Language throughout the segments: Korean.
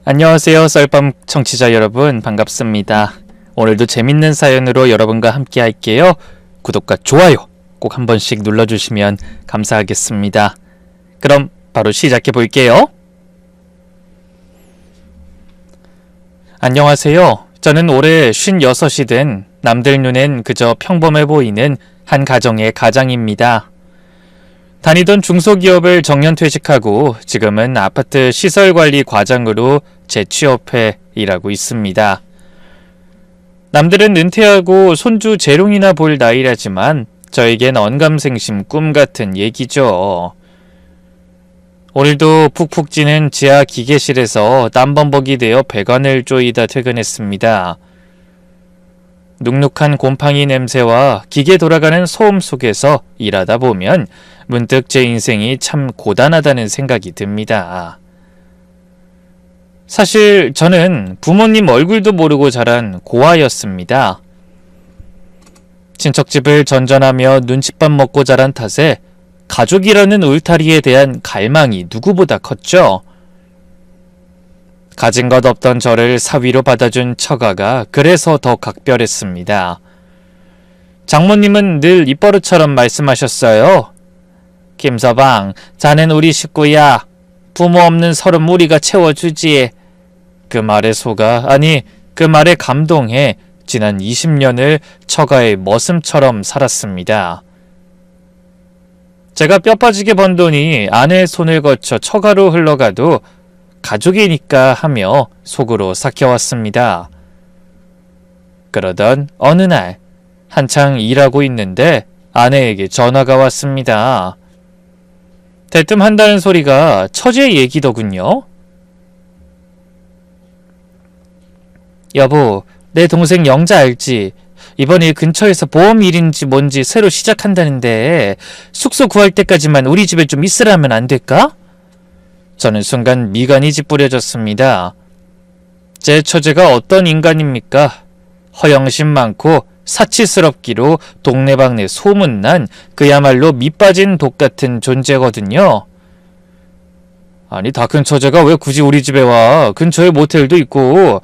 안녕하세요. 썰밤 청취자 여러분, 반갑습니다. 오늘도 재밌는 사연으로 여러분과 함께 할게요. 구독과 좋아요 꼭 한 번씩 눌러주시면 감사하겠습니다. 그럼 바로 시작해 볼게요. 안녕하세요. 저는 올해 56이 된 남들 눈엔 그저 평범해 보이는 한 가정의 가장입니다. 다니던 중소기업을 정년퇴직하고 지금은 아파트 시설관리 과장으로 재취업해 일하고 있습니다. 남들은 은퇴하고 손주 재롱이나 볼 나이라지만 저에겐 언감생심 꿈같은 얘기죠. 오늘도 푹푹 찌는 지하 기계실에서 땀범벅이 되어 배관을 조이다 퇴근했습니다. 눅눅한 곰팡이 냄새와 기계 돌아가는 소음 속에서 일하다 보면 문득 제 인생이 참 고단하다는 생각이 듭니다. 사실 저는 부모님 얼굴도 모르고 자란 고아였습니다. 친척집을 전전하며 눈칫밥 먹고 자란 탓에 가족이라는 울타리에 대한 갈망이 누구보다 컸죠. 가진 것 없던 저를 사위로 받아준 처가가 그래서 더 각별했습니다. 장모님은 늘 입버릇처럼 말씀하셨어요. 김서방, 자넨 우리 식구야. 부모 없는 서름 우리가 채워주지. 그 말에 속아, 아니 그 말에 감동해 지난 20년을 처가의 머슴처럼 살았습니다. 제가 뼈 빠지게 번 돈이 아내의 손을 거쳐 처가로 흘러가도 가족이니까 하며 속으로 삭혀왔습니다. 그러던 어느 날 한창 일하고 있는데 아내에게 전화가 왔습니다. 대뜸 한다는 소리가 처제 얘기더군요. 여보, 내 동생 영자 알지? 이번 일 근처에서 보험 일인지 뭔지 새로 시작한다는데 숙소 구할 때까지만 우리 집에 좀 있으라면 안 될까? 저는 순간 미간이 찌푸려졌습니다. 제 처제가 어떤 인간입니까? 허영심 많고 사치스럽기로 동네방네 소문난 그야말로 밑빠진 독같은 존재거든요. 아니 다 큰 처제가 왜 굳이 우리 집에 와? 근처에 모텔도 있고.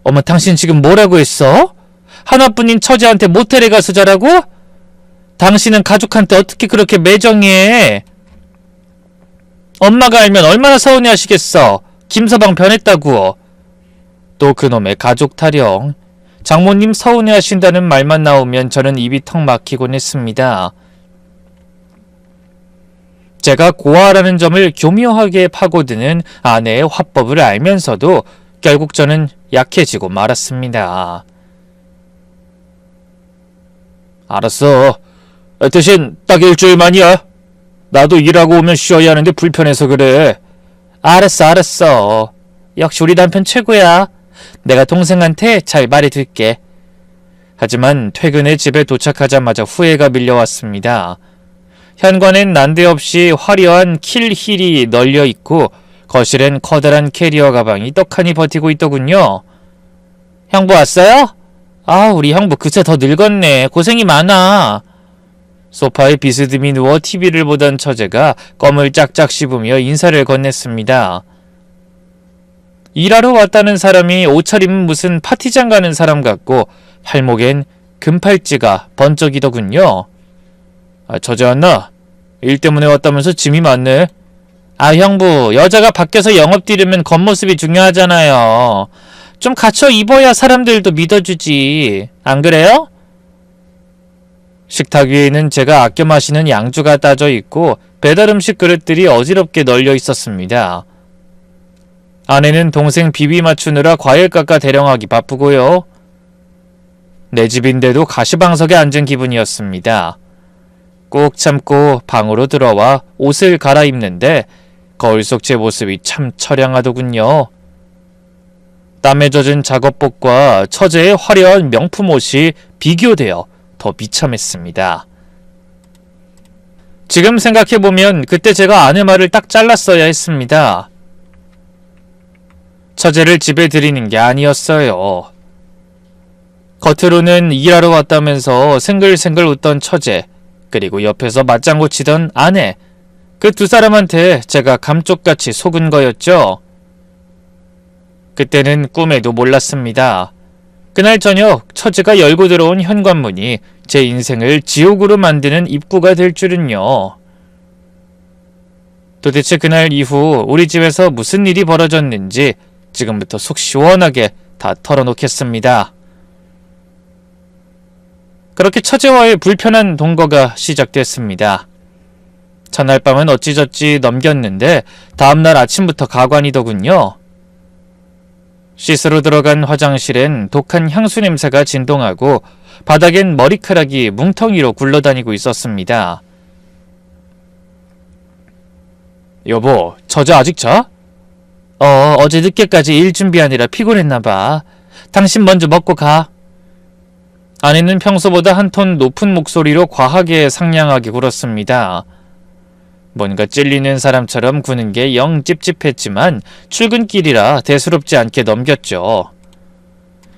어머, 당신 지금 뭐라고 했어? 하나뿐인 처제한테 모텔에 가서 자라고? 당신은 가족한테 어떻게 그렇게 매정해? 엄마가 알면 얼마나 서운해하시겠어. 김서방 변했다고. 또 그놈의 가족 타령. 장모님 서운해하신다는 말만 나오면 저는 입이 턱 막히곤 했습니다. 제가 고아라는 점을 교묘하게 파고드는 아내의 화법을 알면서도 결국 저는 약해지고 말았습니다. 알았어. 대신 딱 일주일만이야. 나도 일하고 오면 쉬어야 하는데 불편해서 그래. 알았어. 역시 우리 남편 최고야. 내가 동생한테 잘 말해둘게. 하지만 퇴근에 집에 도착하자마자 후회가 밀려왔습니다. 현관엔 난데없이 화려한 킬힐이 널려있고 거실엔 커다란 캐리어 가방이 떡하니 버티고 있더군요. 형부 왔어요? 아, 우리 형부 그새 더 늙었네. 고생이 많아. 소파에 비스듬히 누워 TV를 보던 처제가 껌을 짝짝 씹으며 인사를 건넸습니다. 일하러 왔다는 사람이 옷차림은 무슨 파티장 가는 사람 같고 팔목엔 금팔찌가 번쩍이더군요. 아, 처제 왔나? 일 때문에 왔다면서 짐이 많네. 아, 형부, 여자가 밖에서 영업 뛰려면 겉모습이 중요하잖아요. 좀 갖춰 입어야 사람들도 믿어주지. 안 그래요? 식탁 위에는 제가 아껴 마시는 양주가 따져 있고 배달 음식 그릇들이 어지럽게 널려 있었습니다. 아내는 동생 비비 맞추느라 과일 깎아 대령하기 바쁘고요. 내 집인데도 가시방석에 앉은 기분이었습니다. 꾹 참고 방으로 들어와 옷을 갈아입는데 거울 속 제 모습이 참 처량하더군요. 땀에 젖은 작업복과 처제의 화려한 명품 옷이 비교되어 더 비참했습니다. 지금 생각해보면 그때 제가 아내 말을 딱 잘랐어야 했습니다. 처제를 집에 들이는 게 아니었어요. 겉으로는 일하러 왔다면서 생글생글 웃던 처제, 그리고 옆에서 맞장구 치던 아내, 그 두 사람한테 제가 감쪽같이 속은 거였죠. 그때는 꿈에도 몰랐습니다. 그날 저녁 처제가 열고 들어온 현관문이 제 인생을 지옥으로 만드는 입구가 될 줄은요. 도대체 그날 이후 우리 집에서 무슨 일이 벌어졌는지 지금부터 속 시원하게 다 털어놓겠습니다. 그렇게 처제와의 불편한 동거가 시작됐습니다. 첫날 밤은 어찌저찌 넘겼는데 다음날 아침부터 가관이더군요. 씻으러 들어간 화장실엔 독한 향수 냄새가 진동하고 바닥엔 머리카락이 뭉텅이로 굴러다니고 있었습니다. 여보, 처제 아직 자? 어제 늦게까지 일 준비하느라 피곤했나봐. 당신 먼저 먹고 가. 아내는 평소보다 한 톤 높은 목소리로 과하게 상냥하게 굴었습니다. 뭔가 찔리는 사람처럼 구는 게 영 찝찝했지만 출근길이라 대수롭지 않게 넘겼죠.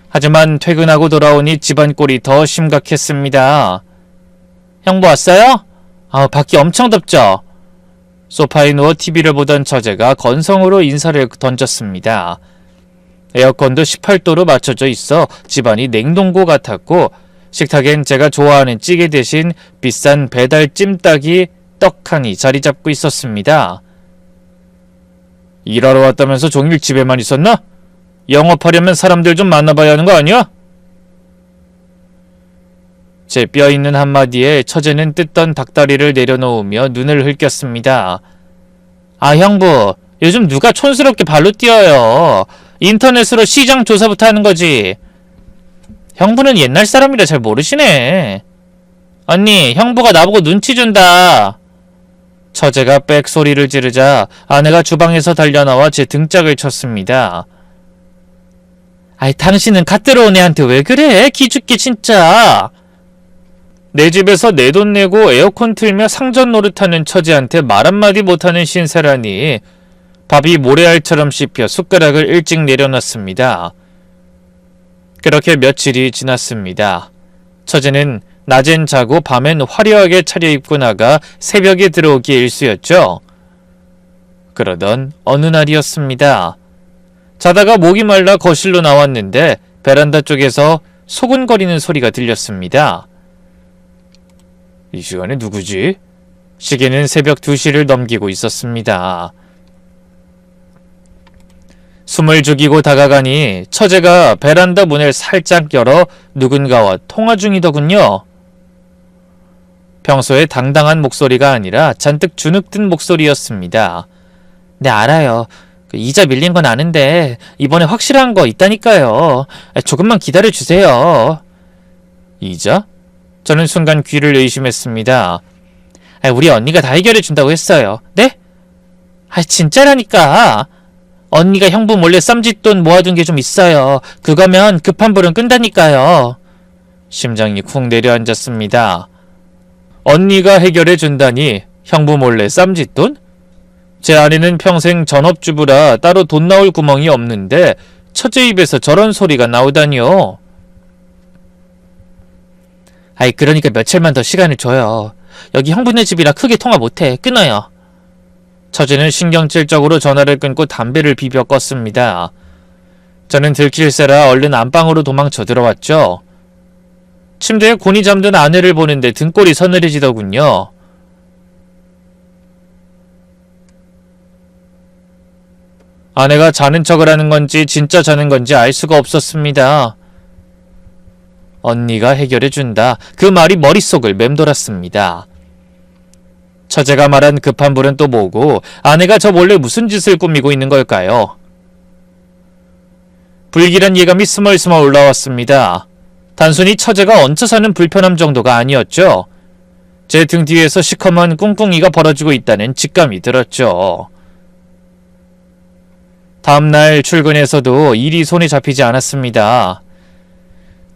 하지만 퇴근하고 돌아오니 집안 꼴이 더 심각했습니다. 형부 왔어요? 밖이 엄청 덥죠? 소파에 누워 TV를 보던 처제가 건성으로 인사를 던졌습니다. 에어컨도 18도로 맞춰져 있어 집안이 냉동고 같았고 식탁엔 제가 좋아하는 찌개 대신 비싼 배달 찜닭이 떡하니 자리 잡고 있었습니다. 일하러 왔다면서 종일 집에만 있었나? 영업하려면 사람들 좀 만나봐야 하는 거 아니야? 제 뼈있는 한마디에 처제는 뜯던 닭다리를 내려놓으며 눈을 흘겼습니다. 형부, 요즘 누가 촌스럽게 발로 뛰어요. 인터넷으로 시장 조사부터 하는 거지. 형부는 옛날 사람이라 잘 모르시네. 언니, 형부가 나보고 눈치 준다. 처제가 빽 소리를 지르자 아내가 주방에서 달려나와 제 등짝을 쳤습니다. 당신은 갓 들어온 애한테 왜 그래? 기죽게 진짜. 내 집에서 내 돈 내고 에어컨 틀며 상전 노릇하는 처제한테 말 한마디 못하는 신세라니. 밥이 모래알처럼 씹혀 숟가락을 일찍 내려놨습니다. 그렇게 며칠이 지났습니다. 처제는 낮엔 자고 밤엔 화려하게 차려입고 나가 새벽에 들어오기 일쑤였죠. 그러던 어느 날이었습니다. 자다가 목이 말라 거실로 나왔는데 베란다 쪽에서 소곤거리는 소리가 들렸습니다. 이 시간에 누구지? 시계는 새벽 2시를 넘기고 있었습니다. 숨을 죽이고 다가가니 처제가 베란다 문을 살짝 열어 누군가와 통화 중이더군요. 평소에 당당한 목소리가 아니라 잔뜩 주눅든 목소리였습니다. 네, 알아요. 이자 밀린 건 아는데 이번에 확실한 거 있다니까요. 조금만 기다려주세요. 이자? 저는 순간 귀를 의심했습니다. 우리 언니가 다 해결해준다고 했어요. 네? 진짜라니까. 언니가 형부 몰래 쌈짓돈 모아둔 게 좀 있어요. 그거면 급한 불은 끈다니까요. 심장이 쿵 내려앉았습니다. 언니가 해결해준다니 형부 몰래 쌈짓돈? 제 아내는 평생 전업주부라 따로 돈 나올 구멍이 없는데 처제 입에서 저런 소리가 나오다니요. 그러니까 며칠만 더 시간을 줘요. 여기 형부네 집이라 크게 통화 못해. 끊어요. 처제는 신경질적으로 전화를 끊고 담배를 비벼 껐습니다. 저는 들킬세라 얼른 안방으로 도망쳐 들어왔죠. 침대에 곤히 잠든 아내를 보는데 등골이 서늘해지더군요. 아내가 자는 척을 하는 건지 진짜 자는 건지 알 수가 없었습니다. 언니가 해결해준다. 그 말이 머릿속을 맴돌았습니다. 처제가 말한 급한 불은 또 뭐고 아내가 저 몰래 무슨 짓을 꾸미고 있는 걸까요? 불길한 예감이 스멀스멀 올라왔습니다. 단순히 처제가 얹혀 사는 불편함 정도가 아니었죠. 제 등 뒤에서 시커먼 꿍꿍이가 벌어지고 있다는 직감이 들었죠. 다음날 출근에서도 일이 손에 잡히지 않았습니다.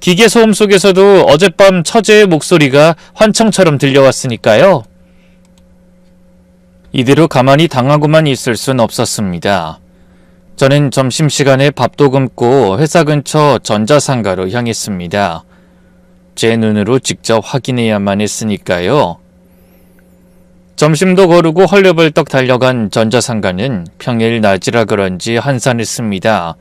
기계 소음 속에서도 어젯밤 처제의 목소리가 환청처럼 들려왔으니까요. 이대로 가만히 당하고만 있을 순 없었습니다. 저는 점심시간에 밥도 굶고 회사 근처 전자상가로 향했습니다. 제 눈으로 직접 확인해야만 했으니까요. 점심도 거르고 헐레벌떡 달려간 전자상가는 평일 낮이라 그런지 한산했습니다.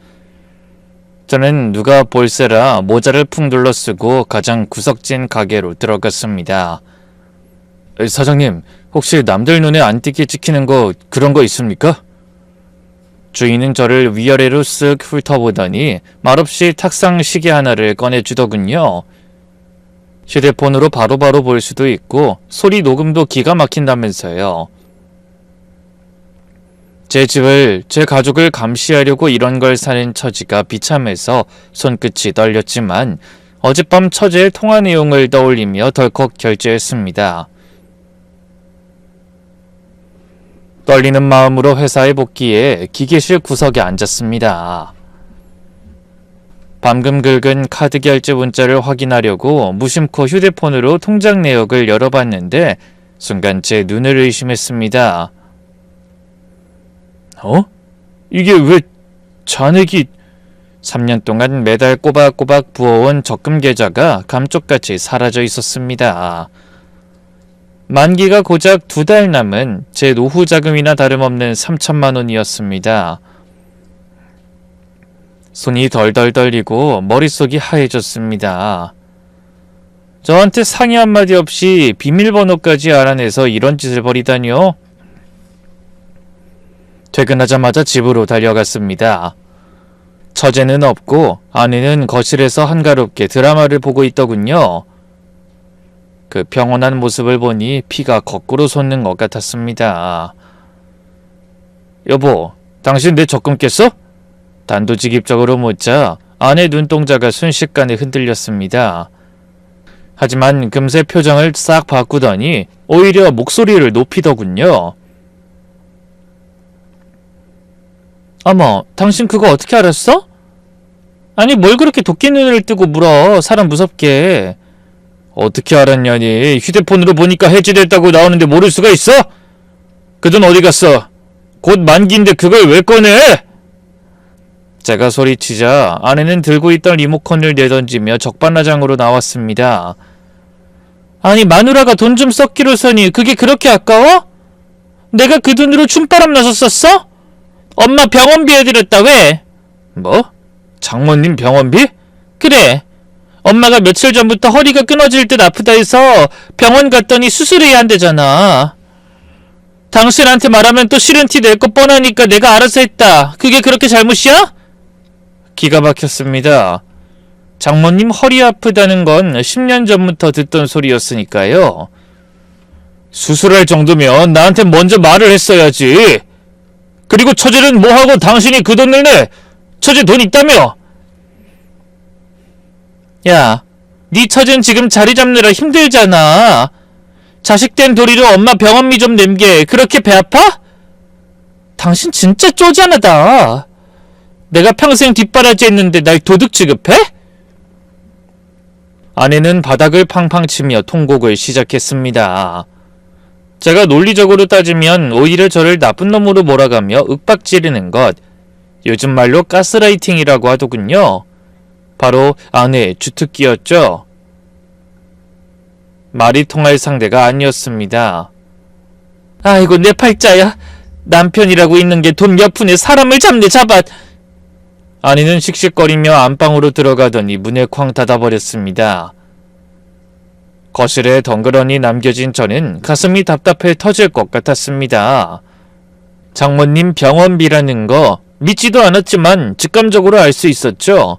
저는 누가 볼세라 모자를 푹 둘러쓰고 가장 구석진 가게로 들어갔습니다. 사장님, 혹시 남들 눈에 안 띄게 찍히는 거 그런 거 있습니까? 주인은 저를 위아래로 쓱 훑어보더니 말없이 탁상 시계 하나를 꺼내주더군요. 휴대폰으로 바로바로 볼 수도 있고 소리 녹음도 기가 막힌다면서요. 제 집을, 제 가족을 감시하려고 이런 걸 사는 처지가 비참해서 손끝이 떨렸지만 어젯밤 처제의 통화 내용을 떠올리며 덜컥 결제했습니다. 떨리는 마음으로 회사에 복귀해 기계실 구석에 앉았습니다. 방금 긁은 카드 결제 문자를 확인하려고 무심코 휴대폰으로 통장 내역을 열어봤는데 순간 제 눈을 의심했습니다. 이게 왜 잔액이 3년 동안 매달 꼬박꼬박 부어온 적금 계좌가 감쪽같이 사라져 있었습니다. 만기가 고작 2달 남은 제 노후 자금이나 다름없는 3천만 원이었습니다. 손이 덜덜 떨리고 머릿속이 하얘졌습니다. 저한테 상의 한마디 없이 비밀번호까지 알아내서 이런 짓을 벌이다니요? 퇴근하자마자 집으로 달려갔습니다. 처제는 없고 아내는 거실에서 한가롭게 드라마를 보고 있더군요. 그 평온한 모습을 보니 피가 거꾸로 솟는 것 같았습니다. 여보, 당신 내 적금 깼어? 단도직입적으로 묻자 아내 눈동자가 순식간에 흔들렸습니다. 하지만 금세 표정을 싹 바꾸더니 오히려 목소리를 높이더군요. 어머, 당신 그거 어떻게 알았어? 아니, 뭘 그렇게 도끼 눈을 뜨고 물어, 사람 무섭게. 어떻게 알았냐니, 휴대폰으로 보니까 해지됐다고 나오는데 모를 수가 있어? 그 돈 어디 갔어? 곧 만기인데 그걸 왜 꺼내? 제가 소리치자 아내는 들고 있던 리모컨을 내던지며 적반하장으로 나왔습니다. 아니, 마누라가 돈 좀 썼기로서니 그게 그렇게 아까워? 내가 그 돈으로 춤바람 나서 썼어? 엄마 병원비 해드렸다. 왜? 뭐? 장모님 병원비? 그래. 엄마가 며칠 전부터 허리가 끊어질 듯 아프다 해서 병원 갔더니 수술해야 한대잖아. 당신한테 말하면 또 싫은 티 낼 거 뻔하니까 내가 알아서 했다. 그게 그렇게 잘못이야? 기가 막혔습니다. 장모님 허리 아프다는 건 10년 전부터 듣던 소리였으니까요. 수술할 정도면 나한테 먼저 말을 했어야지. 그리고 처제는 뭐하고 당신이 그 돈을 내? 처제 돈 있다며? 야, 네 처제는 지금 자리 잡느라 힘들잖아. 자식된 도리로 엄마 병원비 좀 냄게 그렇게 배 아파? 당신 진짜 쪼잔하다. 내가 평생 뒷바라지 했는데 날 도둑 취급해? 아내는 바닥을 팡팡 치며 통곡을 시작했습니다. 제가 논리적으로 따지면 오히려 저를 나쁜 놈으로 몰아가며 윽박지르는 것, 요즘 말로 가스라이팅이라고 하더군요. 바로 아내의 주특기였죠. 말이 통할 상대가 아니었습니다. 아이고, 내 팔자야. 남편이라고 있는 게 돈 몇 푼에 사람을 잡네, 잡아. 아내는 씩씩거리며 안방으로 들어가더니 문에 쾅 닫아버렸습니다. 거실에 덩그러니 남겨진 저는 가슴이 답답해 터질 것 같았습니다. 장모님 병원비라는 거 믿지도 않았지만 직감적으로 알 수 있었죠.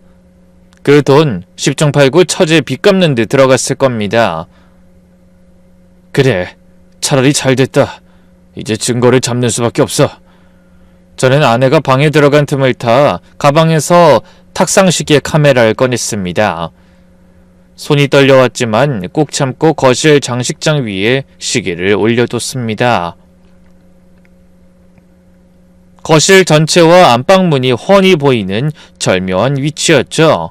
그 돈 10중 8구 처제 빚 갚는 데 들어갔을 겁니다. 그래, 차라리 잘됐다. 이제 증거를 잡는 수밖에 없어. 저는 아내가 방에 들어간 틈을 타 가방에서 탁상시계 카메라를 꺼냈습니다. 손이 떨려왔지만 꾹 참고 거실 장식장 위에 시계를 올려뒀습니다. 거실 전체와 안방문이 훤히 보이는 절묘한 위치였죠.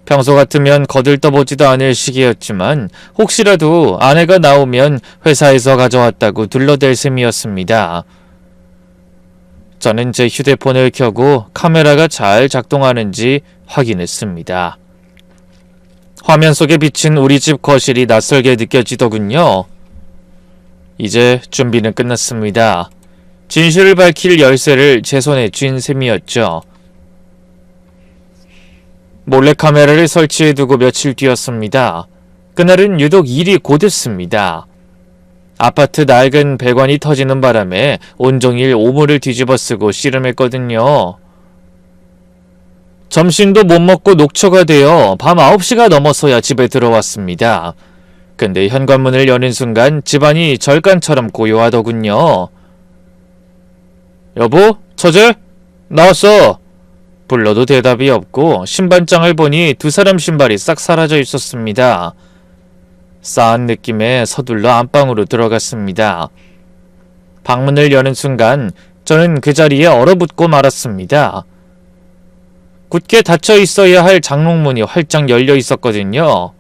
평소 같으면 거들떠보지도 않을 시계였지만 혹시라도 아내가 나오면 회사에서 가져왔다고 둘러댈 셈이었습니다. 저는 제 휴대폰을 켜고 카메라가 잘 작동하는지 확인했습니다. 화면 속에 비친 우리 집 거실이 낯설게 느껴지더군요. 이제 준비는 끝났습니다. 진실을 밝힐 열쇠를 제 손에 쥔 셈이었죠. 몰래카메라를 설치해두고 며칠 뒤였습니다. 그날은 유독 일이 고됐습니다. 아파트 낡은 배관이 터지는 바람에 온종일 오물을 뒤집어쓰고 씨름했거든요. 점심도 못 먹고 녹초가 되어 밤 9시가 넘어서야 집에 들어왔습니다. 근데 현관문을 여는 순간 집안이 절간처럼 고요하더군요. 여보? 처제? 나왔어. 불러도 대답이 없고 신발장을 보니 두 사람 신발이 싹 사라져 있었습니다. 싸한 느낌에 서둘러 안방으로 들어갔습니다. 방문을 여는 순간 저는 그 자리에 얼어붙고 말았습니다. 굳게 닫혀 있어야 할 장롱문이 활짝 열려 있었거든요.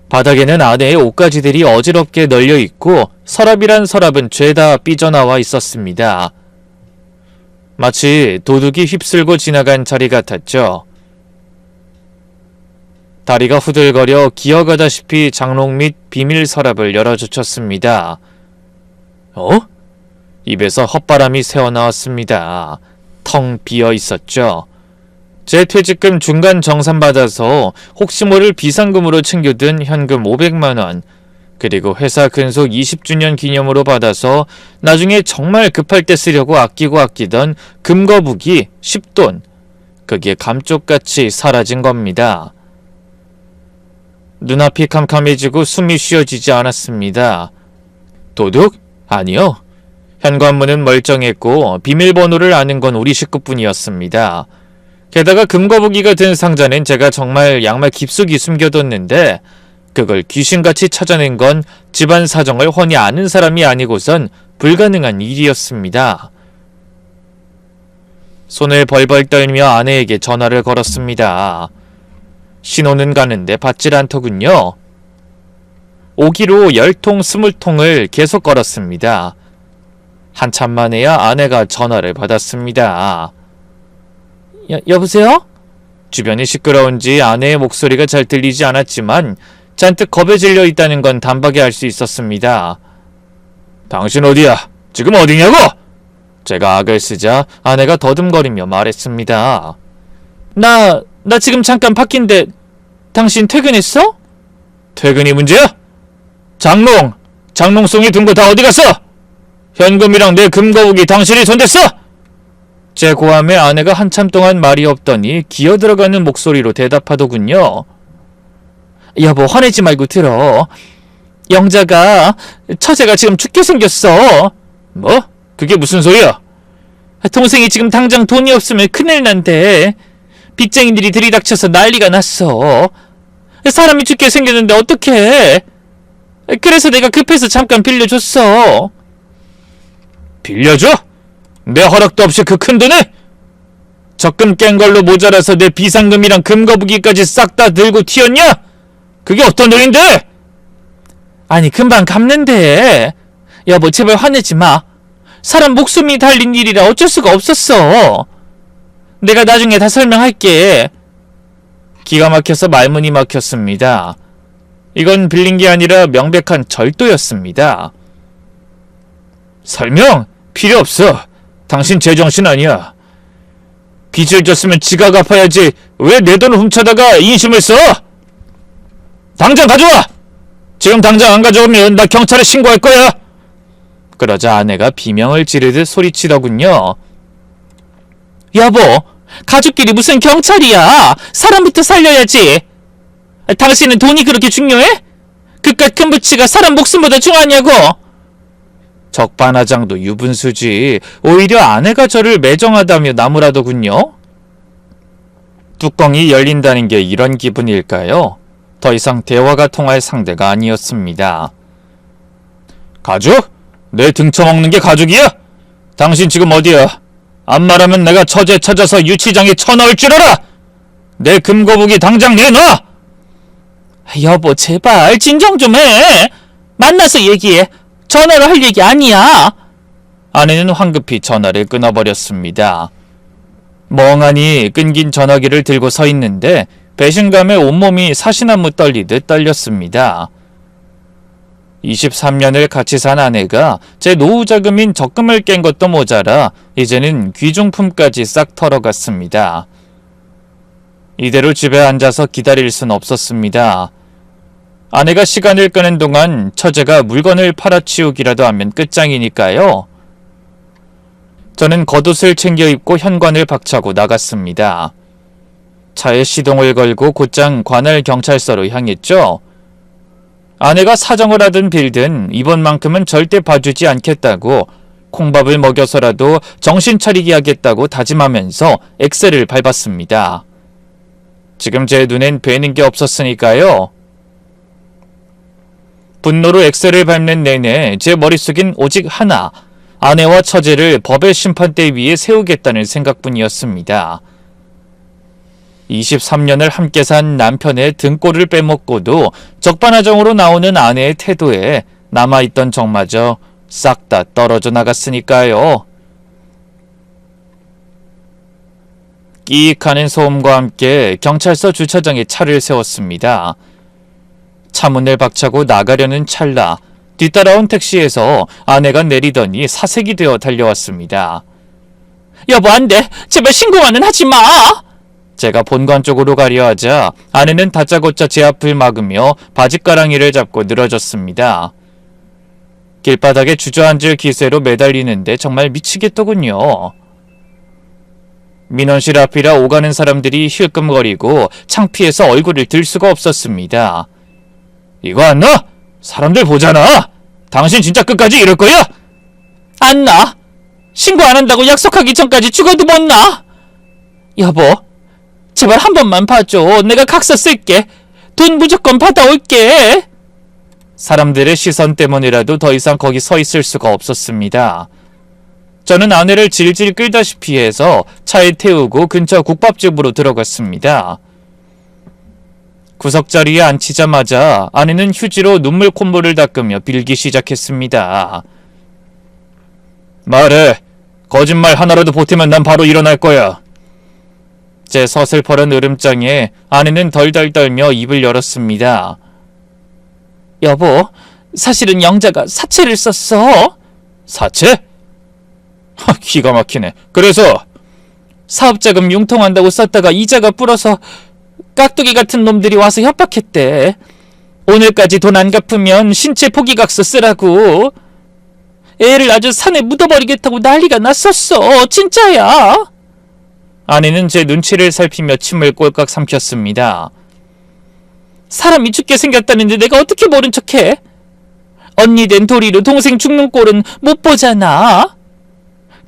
바닥에는 아내의 옷가지들이 어지럽게 널려 있고 서랍이란 서랍은 죄다 삐져나와 있었습니다. 마치 도둑이 휩쓸고 지나간 자리 같았죠. 다리가 후들거려 기어가다시피 장롱 및 비밀 서랍을 열어젖혔습니다. 입에서 헛바람이 새어나왔습니다. 텅 비어 있었죠. 제 퇴직금 중간 정산받아서 혹시 모를 비상금으로 챙겨둔 현금 500만원, 그리고 회사 근속 20주년 기념으로 받아서 나중에 정말 급할 때 쓰려고 아끼던 금거북이 10돈, 그게 감쪽같이 사라진 겁니다. 눈앞이 캄캄해지고 숨이 쉬어지지 않았습니다. 도둑? 아니요. 현관문은 멀쩡했고 비밀번호를 아는 건 우리 식구뿐이었습니다. 게다가 금거북이가 든 상자는 제가 정말 양말 깊숙이 숨겨뒀는데 그걸 귀신같이 찾아낸 건 집안 사정을 훤히 아는 사람이 아니고선 불가능한 일이었습니다. 손을 벌벌 떨며 아내에게 전화를 걸었습니다. 신호는 가는데 받질 않더군요. 오기로 10통 20통을 계속 걸었습니다. 한참 만에야 아내가 전화를 받았습니다. 여보세요? 주변이 시끄러운지 아내의 목소리가 잘 들리지 않았지만 잔뜩 겁에 질려 있다는 건 단박에 알 수 있었습니다. 당신 어디야? 지금 어디냐고? 제가 악을 쓰자 아내가 더듬거리며 말했습니다. 나 지금 잠깐 밖인데 당신 퇴근했어? 퇴근이 문제야? 장롱송이 든 거 다 어디 갔어? 현금이랑 내 금거북이 당신이 손댔어? 제 고함에 아내가 한참 동안 말이 없더니 기어들어가는 목소리로 대답하더군요. 여보, 화내지 말고 들어. 영자가, 처제가 지금 죽게 생겼어. 뭐? 그게 무슨 소리야? 동생이 지금 당장 돈이 없으면 큰일 난대. 빚쟁이들이 들이닥쳐서 난리가 났어. 사람이 죽게 생겼는데 어떡해? 그래서 내가 급해서 잠깐 빌려줬어. 빌려줘? 내 허락도 없이 그 큰돈을? 적금 깬 걸로 모자라서 내 비상금이랑 금거북이까지 싹 다 들고 튀었냐? 그게 어떤 돈인데? 아니, 금방 갚는데. 여보, 제발 화내지 마. 사람 목숨이 달린 일이라 어쩔 수가 없었어. 내가 나중에 다 설명할게. 기가 막혀서 말문이 막혔습니다. 이건 빌린 게 아니라 명백한 절도였습니다. 설명? 필요 없어. 당신 제정신 아니야. 빚을 졌으면 지가 갚아야지 왜 내 돈을 훔쳐다가 인심을 써? 당장 가져와! 지금 당장 안 가져오면 나 경찰에 신고할 거야. 그러자 아내가 비명을 지르듯 소리치더군요. 여보, 가족끼리 무슨 경찰이야. 사람부터 살려야지. 당신은 돈이 그렇게 중요해? 그깟 금부치가 사람 목숨보다 중요하냐고. 적반하장도 유분수지. 오히려 아내가 저를 매정하다며 나무라더군요. 뚜껑이 열린다는 게 이런 기분일까요? 더 이상 대화가 통할 상대가 아니었습니다. 가족? 내 등쳐먹는 게 가족이야? 당신 지금 어디야? 안 말하면 내가 처제 찾아서 유치장에 쳐넣을 줄 알아! 내 금거북이 당장 내놔! 여보, 제발 진정 좀 해. 만나서 얘기해. 전화로 할 얘기 아니야. 아내는 황급히 전화를 끊어버렸습니다. 멍하니 끊긴 전화기를 들고 서 있는데 배신감에 온몸이 사시나무 떨리듯 떨렸습니다. 23년을 같이 산 아내가 제 노후 자금인 적금을 깬 것도 모자라 이제는 귀중품까지 싹 털어갔습니다. 이대로 집에 앉아서 기다릴 순 없었습니다. 아내가 시간을 끄는 동안 처제가 물건을 팔아치우기라도 하면 끝장이니까요. 저는 겉옷을 챙겨 입고 현관을 박차고 나갔습니다. 차에 시동을 걸고 곧장 관할 경찰서로 향했죠. 아내가 사정을 하든 빌든 이번만큼은 절대 봐주지 않겠다고 콩밥을 먹여서라도 정신 차리게 하겠다고 다짐하면서 엑셀을 밟았습니다. 지금 제 눈엔 뵈는 게 없었으니까요. 분노로 엑셀을 밟는 내내 제 머릿속엔 오직 하나, 아내와 처제를 법의 심판대 위에 세우겠다는 생각뿐이었습니다. 23년을 함께 산 남편의 등골을 빼먹고도 적반하장으로 나오는 아내의 태도에 남아있던 정마저 싹 다 떨어져 나갔으니까요. 끼익하는 소음과 함께 경찰서 주차장에 차를 세웠습니다. 차문을 박차고 나가려는 찰나 뒤따라온 택시에서 아내가 내리더니 사색이 되어 달려왔습니다. 여보, 안 돼. 제발 신고만은 하지 마. 제가 본관 쪽으로 가려 하자 아내는 다짜고짜 제 앞을 막으며 바짓가랑이를 잡고 늘어졌습니다. 길바닥에 주저앉을 기세로 매달리는데 정말 미치겠더군요. 민원실 앞이라 오가는 사람들이 힐끔거리고 창피해서 얼굴을 들 수가 없었습니다. 이거 안 나? 사람들 보잖아. 당신 진짜 끝까지 이럴 거야? 안 나. 신고 안 한다고 약속하기 전까지 죽어도 못 나. 여보, 제발 한 번만 봐줘. 내가 각서 쓸게. 돈 무조건 받아올게. 사람들의 시선 때문이라도 더 이상 거기 서 있을 수가 없었습니다. 저는 아내를 질질 끌다시피 해서 차에 태우고 근처 국밥집으로 들어갔습니다. 구석자리에 앉히자마자 아내는 휴지로 눈물 콧물을 닦으며 빌기 시작했습니다. 말해. 거짓말 하나라도 보태면 난 바로 일어날 거야. 제 서슬퍼런 으름장에 아내는 덜덜 떨며 입을 열었습니다. 여보, 사실은 영자가 사채를 썼어. 사채? 기가 막히네. 그래서? 사업자금 융통한다고 썼다가 이자가 불어서 깍두기 같은 놈들이 와서 협박했대. 오늘까지 돈 안 갚으면 신체 포기각서 쓰라고. 애를 아주 산에 묻어버리겠다고 난리가 났었어. 진짜야. 아내는 제 눈치를 살피며 침을 꼴깍 삼켰습니다. 사람이 죽게 생겼다는데 내가 어떻게 모른 척해? 언니 된 도리로 동생 죽는 꼴은 못 보잖아.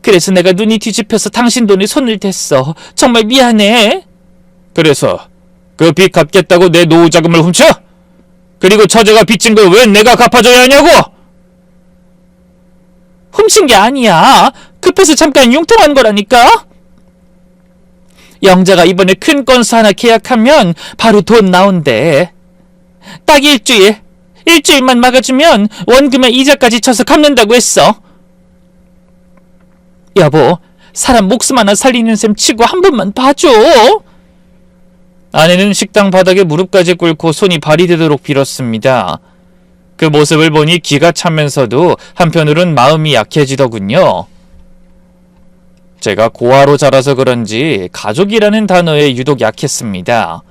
그래서 내가 눈이 뒤집혀서 당신 돈에 손을 댔어. 정말 미안해. 그래서 그 빚 갚겠다고 내 노후 자금을 훔쳐? 그리고 처제가 빚진 걸 왜 내가 갚아줘야 하냐고? 훔친 게 아니야. 급해서 잠깐 융통한 거라니까. 영자가 이번에 큰 건수 하나 계약하면 바로 돈 나온대. 딱 일주일만 막아주면 원금에 이자까지 쳐서 갚는다고 했어. 여보, 사람 목숨 하나 살리는 셈 치고 한 번만 봐줘. 아내는 식당 바닥에 무릎까지 꿇고 손이 발이 되도록 빌었습니다. 그 모습을 보니 기가 차면서도 한편으론 마음이 약해지더군요. 제가 고아로 자라서 그런지 가족이라는 단어에 유독 약했습니다.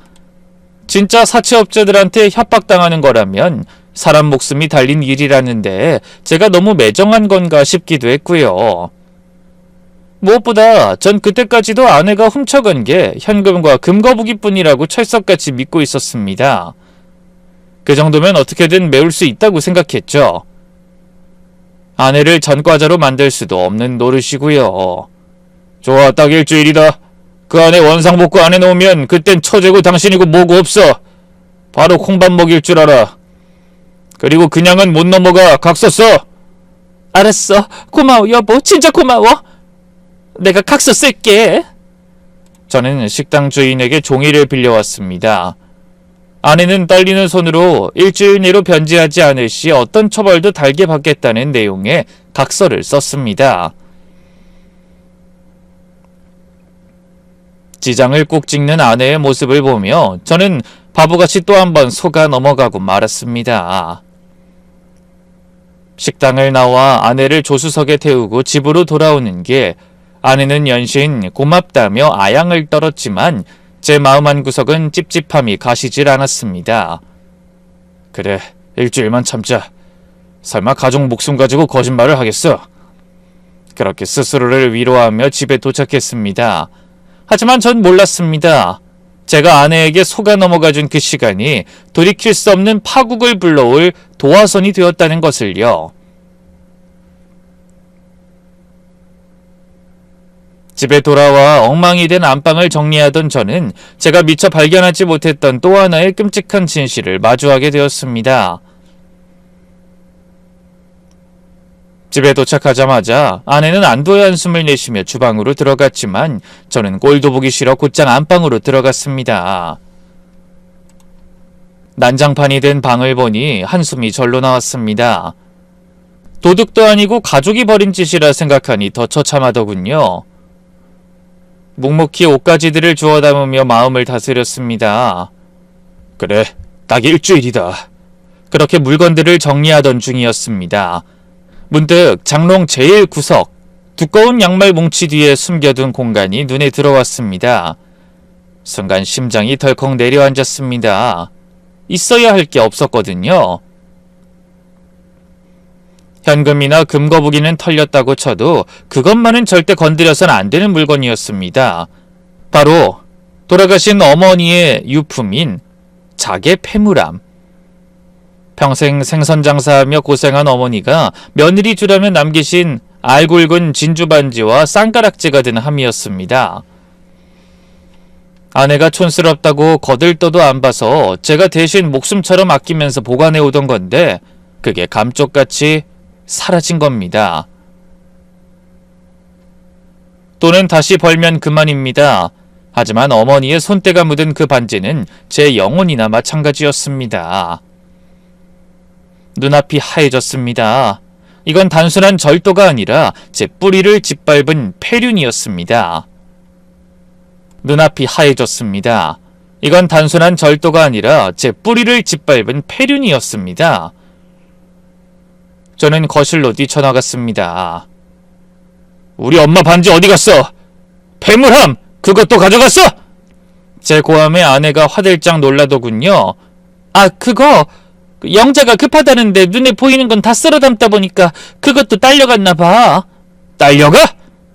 진짜 사채업자들한테 협박당하는 거라면 사람 목숨이 달린 일이라는데 제가 너무 매정한 건가 싶기도 했고요. 무엇보다 전 그때까지도 아내가 훔쳐간 게 현금과 금거북이뿐이라고 철석같이 믿고 있었습니다. 그 정도면 어떻게든 메울 수 있다고 생각했죠. 아내를 전과자로 만들 수도 없는 노릇이고요. 좋아, 딱 일주일이다. 그 안에 원상복구 안 해놓으면 그땐 처제고 당신이고 뭐고 없어. 바로 콩밥 먹일 줄 알아. 그리고 그냥은 못 넘어가. 각서 써. 알았어. 고마워 여보. 진짜 고마워. 내가 각서 쓸게. 저는 식당 주인에게 종이를 빌려왔습니다. 아내는 떨리는 손으로 일주일 내로 변제하지 않을 시 어떤 처벌도 달게 받겠다는 내용의 각서를 썼습니다. 지장을 꾹 찍는 아내의 모습을 보며 저는 바보같이 또 한 번 속아 넘어가고 말았습니다. 식당을 나와 아내를 조수석에 태우고 집으로 돌아오는 게 아내는 연신 고맙다며 아양을 떨었지만 제 마음 한구석은 찝찝함이 가시질 않았습니다. 그래, 일주일만 참자. 설마 가족 목숨 가지고 거짓말을 하겠어? 그렇게 스스로를 위로하며 집에 도착했습니다. 하지만 전 몰랐습니다. 제가 아내에게 속아 넘어가준 그 시간이 돌이킬 수 없는 파국을 불러올 도화선이 되었다는 것을요. 집에 돌아와 엉망이 된 안방을 정리하던 저는 제가 미처 발견하지 못했던 또 하나의 끔찍한 진실을 마주하게 되었습니다. 집에 도착하자마자 아내는 안도의 한숨을 내쉬며 주방으로 들어갔지만 저는 꼴도 보기 싫어 곧장 안방으로 들어갔습니다. 난장판이 된 방을 보니 한숨이 절로 나왔습니다. 도둑도 아니고 가족이 벌인 짓이라 생각하니 더 처참하더군요. 묵묵히 옷가지들을 주워 담으며 마음을 다스렸습니다. 그래, 딱 일주일이다. 그렇게 물건들을 정리하던 중이었습니다. 문득 장롱 제일 구석, 두꺼운 양말 뭉치 뒤에 숨겨둔 공간이 눈에 들어왔습니다. 순간 심장이 덜컥 내려앉았습니다. 있어야 할 게 없었거든요. 현금이나 금거북이는 털렸다고 쳐도 그것만은 절대 건드려선 안 되는 물건이었습니다. 바로 돌아가신 어머니의 유품인 자개 폐물함. 평생 생선장사하며 고생한 어머니가 며느리 주라며 남기신 알굵은 진주반지와 쌍가락지가 든 함이었습니다. 아내가 촌스럽다고 거들떠도 안 봐서 제가 대신 목숨처럼 아끼면서 보관해 오던 건데 그게 감쪽같이 사라진 겁니다. 돈은 다시 벌면 그만입니다. 하지만 어머니의 손때가 묻은 그 반지는 제 영혼이나 마찬가지였습니다. 눈앞이 하얘졌습니다. 이건 단순한 절도가 아니라 제 뿌리를 짓밟은 폐륜이었습니다. 눈앞이 하얘졌습니다. 이건 단순한 절도가 아니라 제 뿌리를 짓밟은 폐륜이었습니다. 저는 거실로 뛰쳐나갔습니다. 우리 엄마 반지 어디 갔어? 폐물함! 그것도 가져갔어? 제 고함에 아내가 화들짝 놀라더군요. 아, 그거 영자가 급하다는데 눈에 보이는 건 다 쓸어 담다 보니까 그것도 딸려갔나 봐. 딸려가?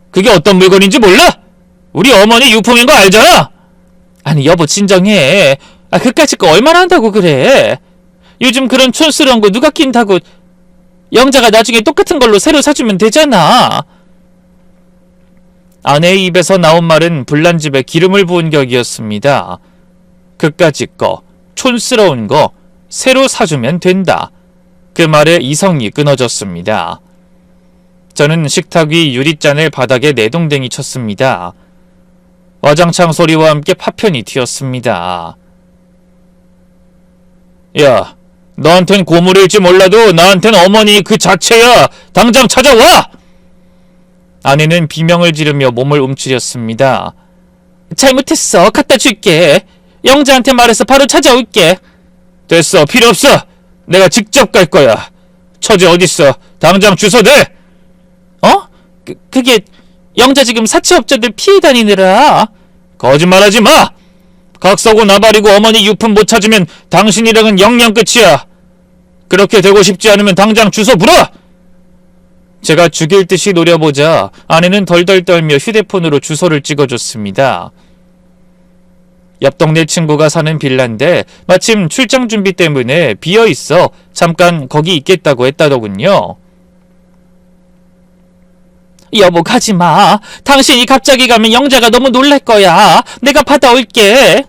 그게 어떤 물건인지 몰라? 우리 어머니 유품인 거 알잖아? 아니 여보 진정해. 아 그까짓 거 얼마나 한다고 그래. 요즘 그런 촌스러운 거 누가 낀다고. 영자가 나중에 똑같은 걸로 새로 사주면 되잖아. 아내의 입에서 나온 말은 불난집에 기름을 부은 격이었습니다. 그까짓 거, 촌스러운 거 새로 사주면 된다. 그 말에 이성이 끊어졌습니다. 저는 식탁 위 유리잔을 바닥에 내동댕이 쳤습니다. 와장창 소리와 함께 파편이 튀었습니다. 야, 너한텐 고물일지 몰라도 나한텐 어머니 그 자체야. 당장 찾아와! 아내는 비명을 지르며 몸을 움츠렸습니다. 잘못했어. 갖다 줄게. 영자한테 말해서 바로 찾아올게. 됐어. 필요 없어. 내가 직접 갈 거야. 처제 어딨어? 당장 주소 대! 어? 그게 영자 지금 사채업자들 피해 다니느라. 거짓말하지 마! 각 서고 나발이고 어머니 유품 못 찾으면 당신이랑은 영영 끝이야. 그렇게 되고 싶지 않으면 당장 주소 불어! 제가 죽일 듯이 노려보자 아내는 덜덜 떨며 휴대폰으로 주소를 찍어줬습니다. 옆 동네 친구가 사는 빌라인데 마침 출장 준비 때문에 비어있어 잠깐 거기 있겠다고 했다더군요. 여보 가지마. 당신이 갑자기 가면 영자가 너무 놀랄 거야. 내가 받아올게.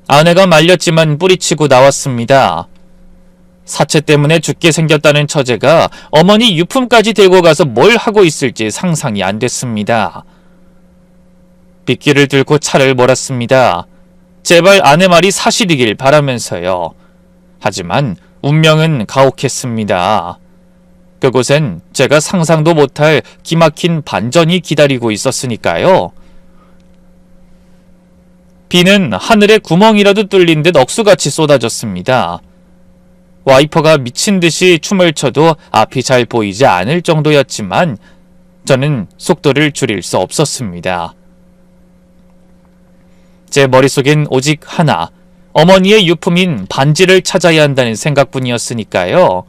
아내가 말렸지만 뿌리치고 나왔습니다. 사채 때문에 죽게 생겼다는 처제가 어머니 유품까지 들고 가서 뭘 하고 있을지 상상이 안 됐습니다. 빗길을 들고 차를 몰았습니다. 제발 아내 말이 사실이길 바라면서요. 하지만 운명은 가혹했습니다. 그곳엔 제가 상상도 못할 기막힌 반전이 기다리고 있었으니까요. 비는 하늘에 구멍이라도 뚫린 듯 억수같이 쏟아졌습니다. 와이퍼가 미친 듯이 춤을 춰도 앞이 잘 보이지 않을 정도였지만 저는 속도를 줄일 수 없었습니다. 제 머릿속엔 오직 하나, 어머니의 유품인 반지를 찾아야 한다는 생각뿐이었으니까요.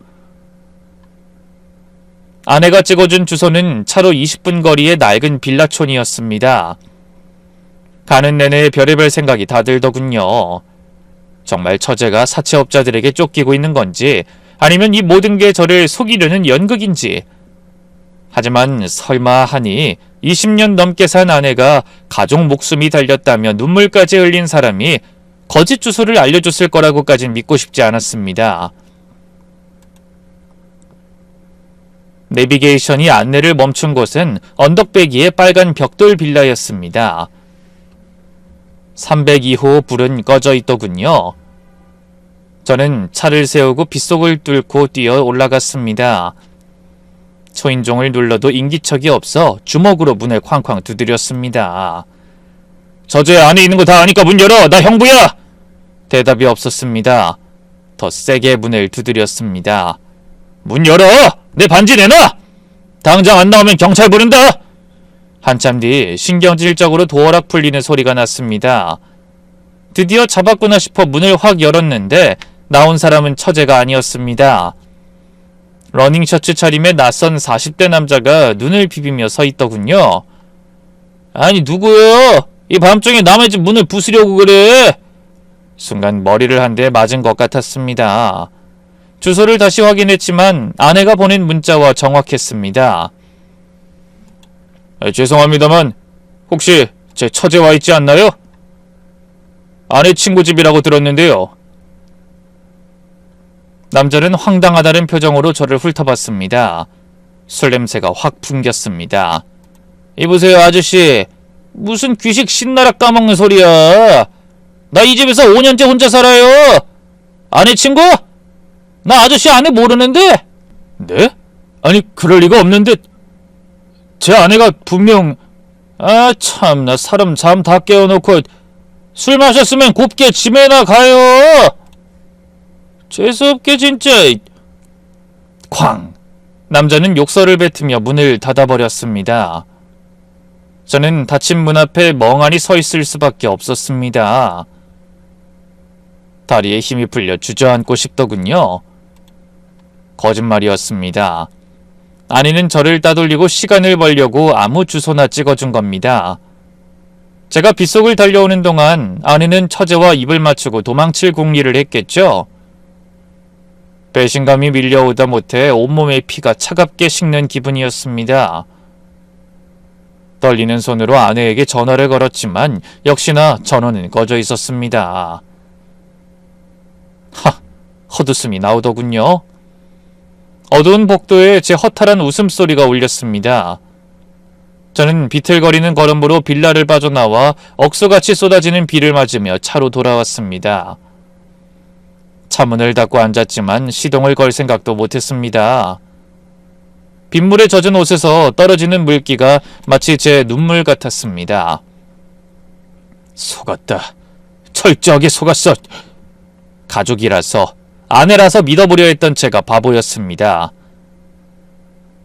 아내가 찍어준 주소는 차로 20분 거리의 낡은 빌라촌이었습니다. 가는 내내 별의별 생각이 다 들더군요. 정말 처제가 사채업자들에게 쫓기고 있는 건지, 아니면 이 모든 게 저를 속이려는 연극인지. 하지만 설마 하니 20년 넘게 산 아내가 가족 목숨이 달렸다며 눈물까지 흘린 사람이 거짓 주소를 알려줬을 거라고까진 믿고 싶지 않았습니다. 내비게이션이 안내를 멈춘 곳은 언덕배기의 빨간 벽돌 빌라였습니다. 302호 불은 꺼져 있더군요. 저는 차를 세우고 빗속을 뚫고 뛰어 올라갔습니다. 초인종을 눌러도 인기척이 없어 주먹으로 문을 쾅쾅 두드렸습니다. 저제 안에 있는 거 다 아니까 문 열어! 나 형부야! 대답이 없었습니다. 더 세게 문을 두드렸습니다. 문 열어! 내 반지 내놔! 당장 안 나오면 경찰 부른다! 한참 뒤 신경질적으로 도어락 풀리는 소리가 났습니다. 드디어 잡았구나 싶어 문을 확 열었는데 나온 사람은 처제가 아니었습니다. 러닝셔츠 차림의 낯선 40대 남자가 눈을 비비며 서 있더군요. 아니 누구요? 이 밤중에 남의 집 문을 부수려고 그래? 순간 머리를 한 대 맞은 것 같았습니다. 주소를 다시 확인했지만 아내가 보낸 문자와 정확했습니다. 죄송합니다만 혹시 제 처제 와 있지 않나요? 아내 친구 집이라고 들었는데요. 남자는 황당하다는 표정으로 저를 훑어봤습니다. 술 냄새가 확 풍겼습니다. 이보세요 아저씨, 무슨 귀식 신나라 까먹는 소리야. 나 이 집에서 5년째 혼자 살아요. 아내 친구? 나 아저씨 아내 모르는데? 네? 아니 그럴 리가 없는데 제 아내가 분명... 아 참나, 사람 잠 다 깨워놓고 술 마셨으면 곱게 집에나 가요. 재수없게 진짜. 쾅! 남자는 욕설을 뱉으며 문을 닫아버렸습니다. 저는 닫힌 문 앞에 멍하니 서 있을 수밖에 없었습니다. 다리에 힘이 풀려 주저앉고 싶더군요. 거짓말이었습니다. 아내는 저를 따돌리고 시간을 벌려고 아무 주소나 찍어준 겁니다. 제가 빗속을 달려오는 동안 아내는 처제와 입을 맞추고 도망칠 궁리를 했겠죠. 배신감이 밀려오다 못해 온몸의 피가 차갑게 식는 기분이었습니다. 떨리는 손으로 아내에게 전화를 걸었지만 역시나 전원은 꺼져 있었습니다. 헛웃음이 나오더군요. 어두운 복도에 제 허탈한 웃음소리가 울렸습니다. 저는 비틀거리는 걸음으로 빌라를 빠져나와 억수같이 쏟아지는 비를 맞으며 차로 돌아왔습니다. 차문을 닫고 앉았지만 시동을 걸 생각도 못했습니다. 빗물에 젖은 옷에서 떨어지는 물기가 마치 제 눈물 같았습니다. 속았다. 철저하게 속았어. 가족이라서, 아내라서 믿어보려 했던 제가 바보였습니다.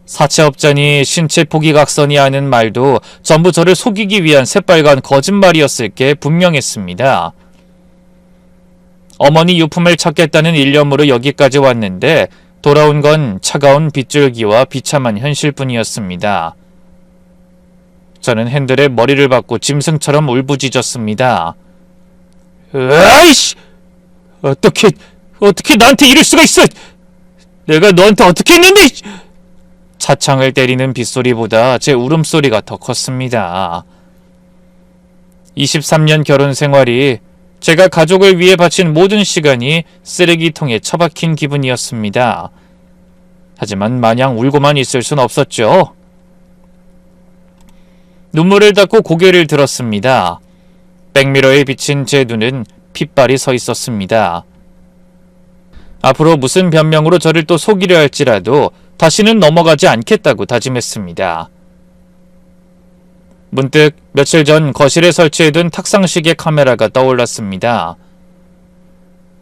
사채업자니 신체 포기각선이 하는 말도 전부 저를 속이기 위한 새빨간 거짓말이었을 게 분명했습니다. 어머니 유품을 찾겠다는 일념으로 여기까지 왔는데 돌아온 건 차가운 빗줄기와 비참한 현실뿐이었습니다. 저는 핸들에 머리를 박고 짐승처럼 울부짖었습니다. 아이씨! 어떻게 나한테 이럴 수가 있어! 내가 너한테 어떻게 했는데! 차창을 때리는 빗소리보다 제 울음소리가 더 컸습니다. 23년 결혼 생활이 제가 가족을 위해 바친 모든 시간이 쓰레기통에 처박힌 기분이었습니다. 하지만 마냥 울고만 있을 순 없었죠. 눈물을 닦고 고개를 들었습니다. 백미러에 비친 제 눈은 핏발이 서 있었습니다. 앞으로 무슨 변명으로 저를 또 속이려 할지라도 다시는 넘어가지 않겠다고 다짐했습니다. 문득 며칠 전 거실에 설치해둔 탁상식의 카메라가 떠올랐습니다.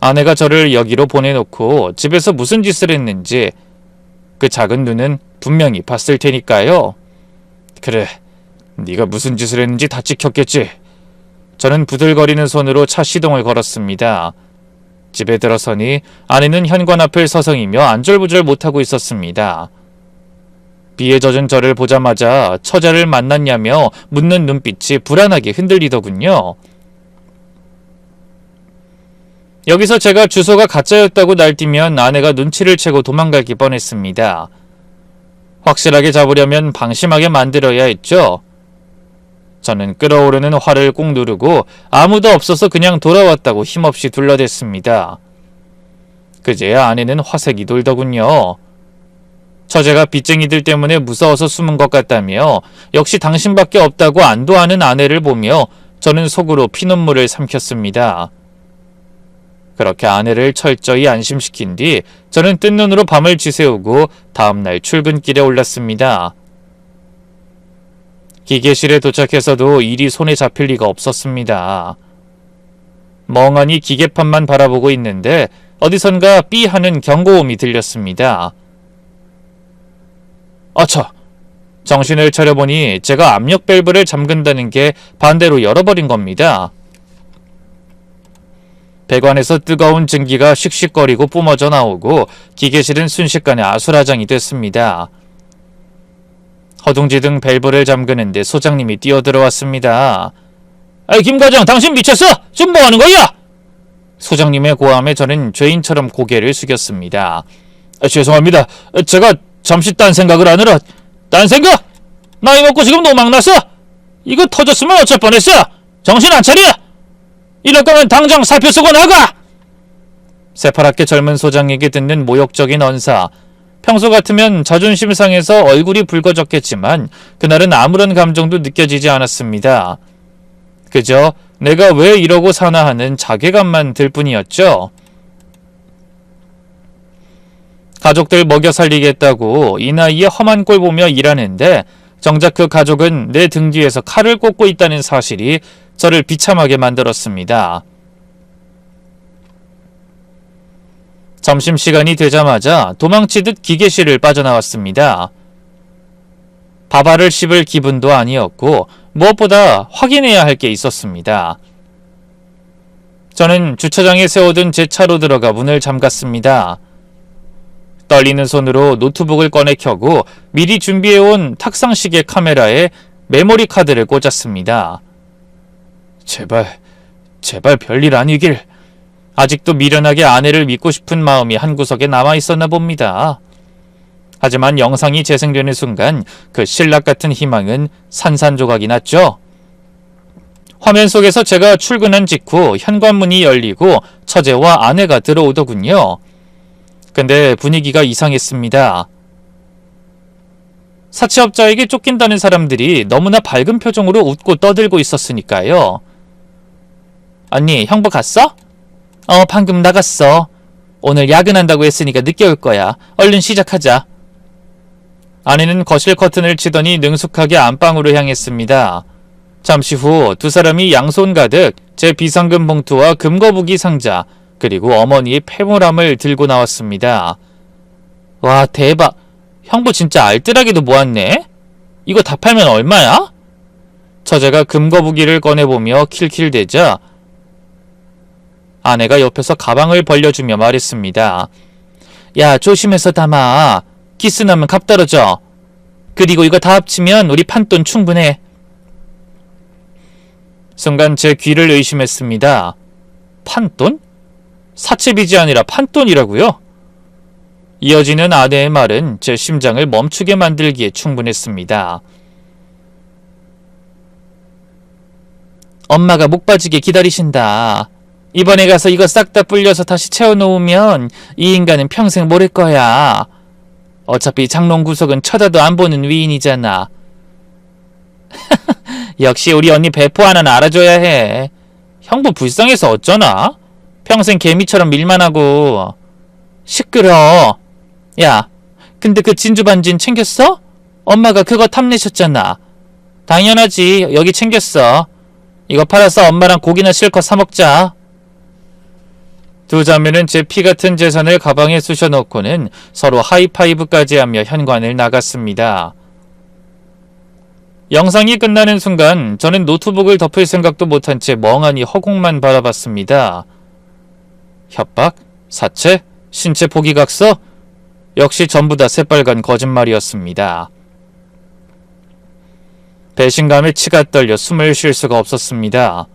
아내가 저를 여기로 보내놓고 집에서 무슨 짓을 했는지 그 작은 눈은 분명히 봤을 테니까요. 그래, 네가 무슨 짓을 했는지 다 찍혔겠지. 저는 부들거리는 손으로 차 시동을 걸었습니다. 집에 들어서니 아내는 현관 앞을 서성이며 안절부절 못하고 있었습니다. 비에 젖은 저를 보자마자 처자를 만났냐며 묻는 눈빛이 불안하게 흔들리더군요. 여기서 제가 주소가 가짜였다고 날뛰면 아내가 눈치를 채고 도망가기 뻔했습니다. 확실하게 잡으려면 방심하게 만들어야 했죠. 저는 끓어오르는 화를 꾹 누르고 아무도 없어서 그냥 돌아왔다고 힘없이 둘러댔습니다. 그제야 아내는 화색이 돌더군요. 처제가 빚쟁이들 때문에 무서워서 숨은 것 같다며 역시 당신밖에 없다고 안도하는 아내를 보며 저는 속으로 피눈물을 삼켰습니다. 그렇게 아내를 철저히 안심시킨 뒤 저는 뜬 눈으로 밤을 지새우고 다음날 출근길에 올랐습니다. 기계실에 도착해서도 일이 손에 잡힐 리가 없었습니다. 멍하니 기계판만 바라보고 있는데 어디선가 삐 하는 경고음이 들렸습니다. 아차! 정신을 차려보니 제가 압력 밸브를 잠근다는 게 반대로 열어버린 겁니다. 배관에서 뜨거운 증기가 씩씩거리고 뿜어져 나오고 기계실은 순식간에 아수라장이 됐습니다. 허둥지둥 밸브를 잠그는데 소장님이 뛰어들어왔습니다. 아이 김 과장 당신 미쳤어? 지금 뭐하는 거야? 소장님의 고함에 저는 죄인처럼 고개를 숙였습니다. 죄송합니다. 제가 잠시 딴 생각을 하느라. 딴 생각? 나이 먹고 지금 노망났어? 이거 터졌으면 어쩔 뻔했어? 정신 안 차려? 이럴 거면 당장 사표 쓰고 나가! 새파랗게 젊은 소장에게 듣는 모욕적인 언사. 평소 같으면 자존심 상해서 얼굴이 붉어졌겠지만 그날은 아무런 감정도 느껴지지 않았습니다. 그저 내가 왜 이러고 사나 하는 자괴감만 들 뿐이었죠. 가족들 먹여 살리겠다고 이 나이에 험한 꼴 보며 일하는데 정작 그 가족은 내 등 뒤에서 칼을 꽂고 있다는 사실이 저를 비참하게 만들었습니다. 점심시간이 되자마자 도망치듯 기계실을 빠져나왔습니다. 밥알을 씹을 기분도 아니었고 무엇보다 확인해야 할 게 있었습니다. 저는 주차장에 세워둔 제 차로 들어가 문을 잠갔습니다. 떨리는 손으로 노트북을 꺼내 켜고 미리 준비해온 탁상시계 카메라에 메모리 카드를 꽂았습니다. 제발 별일 아니길. 아직도 미련하게 아내를 믿고 싶은 마음이 한구석에 남아있었나 봅니다. 하지만 영상이 재생되는 순간 그 신락 같은 희망은 산산조각이 났죠. 화면 속에서 제가 출근한 직후 현관문이 열리고 처제와 아내가 들어오더군요. 근데 분위기가 이상했습니다. 사채업자에게 쫓긴다는 사람들이 너무나 밝은 표정으로 웃고 떠들고 있었으니까요. 언니, 형부 갔어? 방금 나갔어. 오늘 야근한다고 했으니까 늦게 올 거야. 얼른 시작하자. 아내는 거실 커튼을 치더니 능숙하게 안방으로 향했습니다. 잠시 후 두 사람이 양손 가득 제 비상금 봉투와 금거북이 상자 그리고 어머니의 폐물함을 들고 나왔습니다. 와 대박. 형부 진짜 알뜰하게도 모았네. 이거 다 팔면 얼마야? 처제가 금거북이를 꺼내보며 킬킬대자 아내가 옆에서 가방을 벌려주며 말했습니다. 야 조심해서 담아. 기스나면 값 떨어져. 그리고 이거 다 합치면 우리 판돈 충분해. 순간 제 귀를 의심했습니다. 판돈? 사채빚이 아니라 판돈이라고요? 이어지는 아내의 말은 제 심장을 멈추게 만들기에 충분했습니다. 엄마가 목 빠지게 기다리신다. 이번에 가서 이거 싹 다 불려서 다시 채워놓으면 이 인간은 평생 모를 거야. 어차피 장롱구석은 쳐다도 안 보는 위인이잖아. 역시 우리 언니 배포 하나는 알아줘야 해. 형부 불쌍해서 어쩌나? 평생 개미처럼 밀만 하고. 시끄러. 야, 근데 그 진주 반지는 챙겼어? 엄마가 그거 탐내셨잖아. 당연하지. 여기 챙겼어. 이거 팔아서 엄마랑 고기나 실컷 사 먹자. 두 자매는 제 피 같은 재산을 가방에 쑤셔넣고는 서로 하이파이브까지 하며 현관을 나갔습니다. 영상이 끝나는 순간 저는 노트북을 덮을 생각도 못한 채 멍하니 허공만 바라봤습니다. 협박? 사체? 신체 포기각서? 역시 전부 다 새빨간 거짓말이었습니다. 배신감에 치가 떨려 숨을 쉴 수가 없었습니다.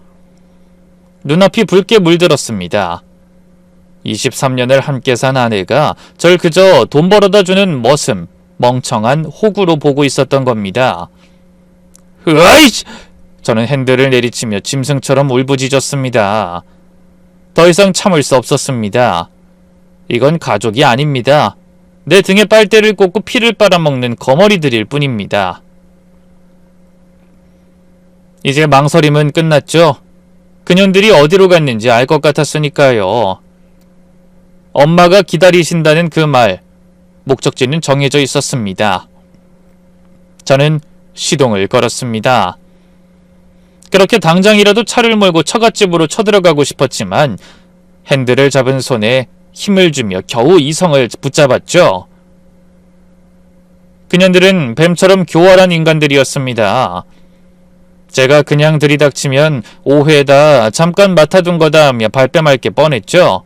눈앞이 붉게 물들었습니다. 23년을 함께 산 아내가 절 그저 돈 벌어다 주는 머슴, 멍청한 호구로 보고 있었던 겁니다. 으아이씨! 저는 핸들을 내리치며 짐승처럼 울부짖었습니다. 더 이상 참을 수 없었습니다. 이건 가족이 아닙니다. 내 등에 빨대를 꽂고 피를 빨아먹는 거머리들일 뿐입니다. 이제 망설임은 끝났죠. 그년들이 어디로 갔는지 알 것 같았으니까요. 엄마가 기다리신다는 그 말, 목적지는 정해져 있었습니다. 저는 시동을 걸었습니다. 그렇게 당장이라도 차를 몰고 처갓집으로 쳐들어가고 싶었지만 핸들을 잡은 손에 힘을 주며 겨우 이성을 붙잡았죠. 그년들은 뱀처럼 교활한 인간들이었습니다. 제가 그냥 들이닥치면 오해다, 잠깐 맡아둔 거다 하며 발뺌할 게 뻔했죠.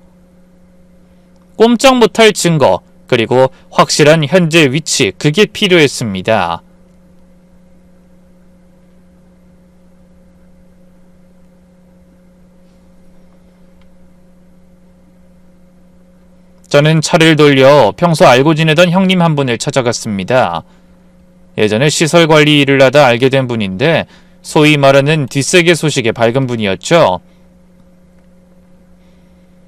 꼼짝 못할 증거, 그리고 확실한 현재 위치, 그게 필요했습니다. 저는 차를 돌려 평소 알고 지내던 형님 한 분을 찾아갔습니다. 예전에 시설 관리 일을 하다 알게 된 분인데 소위 말하는 뒷세계 소식의 밝은 분이었죠.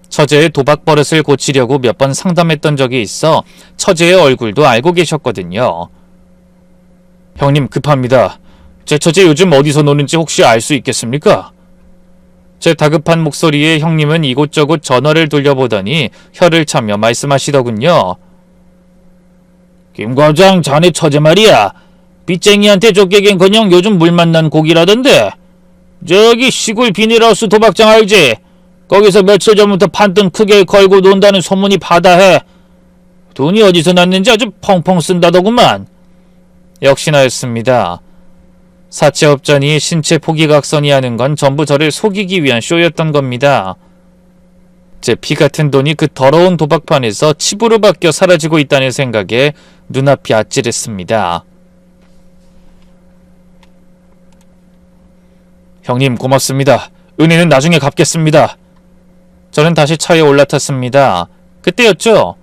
처제의 도박 버릇을 고치려고 몇 번 상담했던 적이 있어 처제의 얼굴도 알고 계셨거든요. 형님 급합니다. 제 처제 요즘 어디서 노는지 혹시 알 수 있겠습니까? 제 다급한 목소리에 형님은 이곳저곳 전화를 돌려보더니 혀를 차며 말씀하시더군요. 김 과장, 자네 처제 말이야. 빚쟁이한테 쫓기긴커녕 요즘 물 만난 고기라던데. 저기 시골 비닐하우스 도박장 알지? 거기서 며칠 전부터 판돈 크게 걸고 논다는 소문이 바다해. 돈이 어디서 났는지 아주 펑펑 쓴다더구만. 역시나였습니다. 사채업자니 신체 포기각선이 하는 건 전부 저를 속이기 위한 쇼였던 겁니다. 제 피 같은 돈이 그 더러운 도박판에서 칩으로 바뀌어 사라지고 있다는 생각에 눈앞이 아찔했습니다. 형님 고맙습니다. 은혜는 나중에 갚겠습니다. 저는 다시 차에 올라탔습니다. 그때였죠.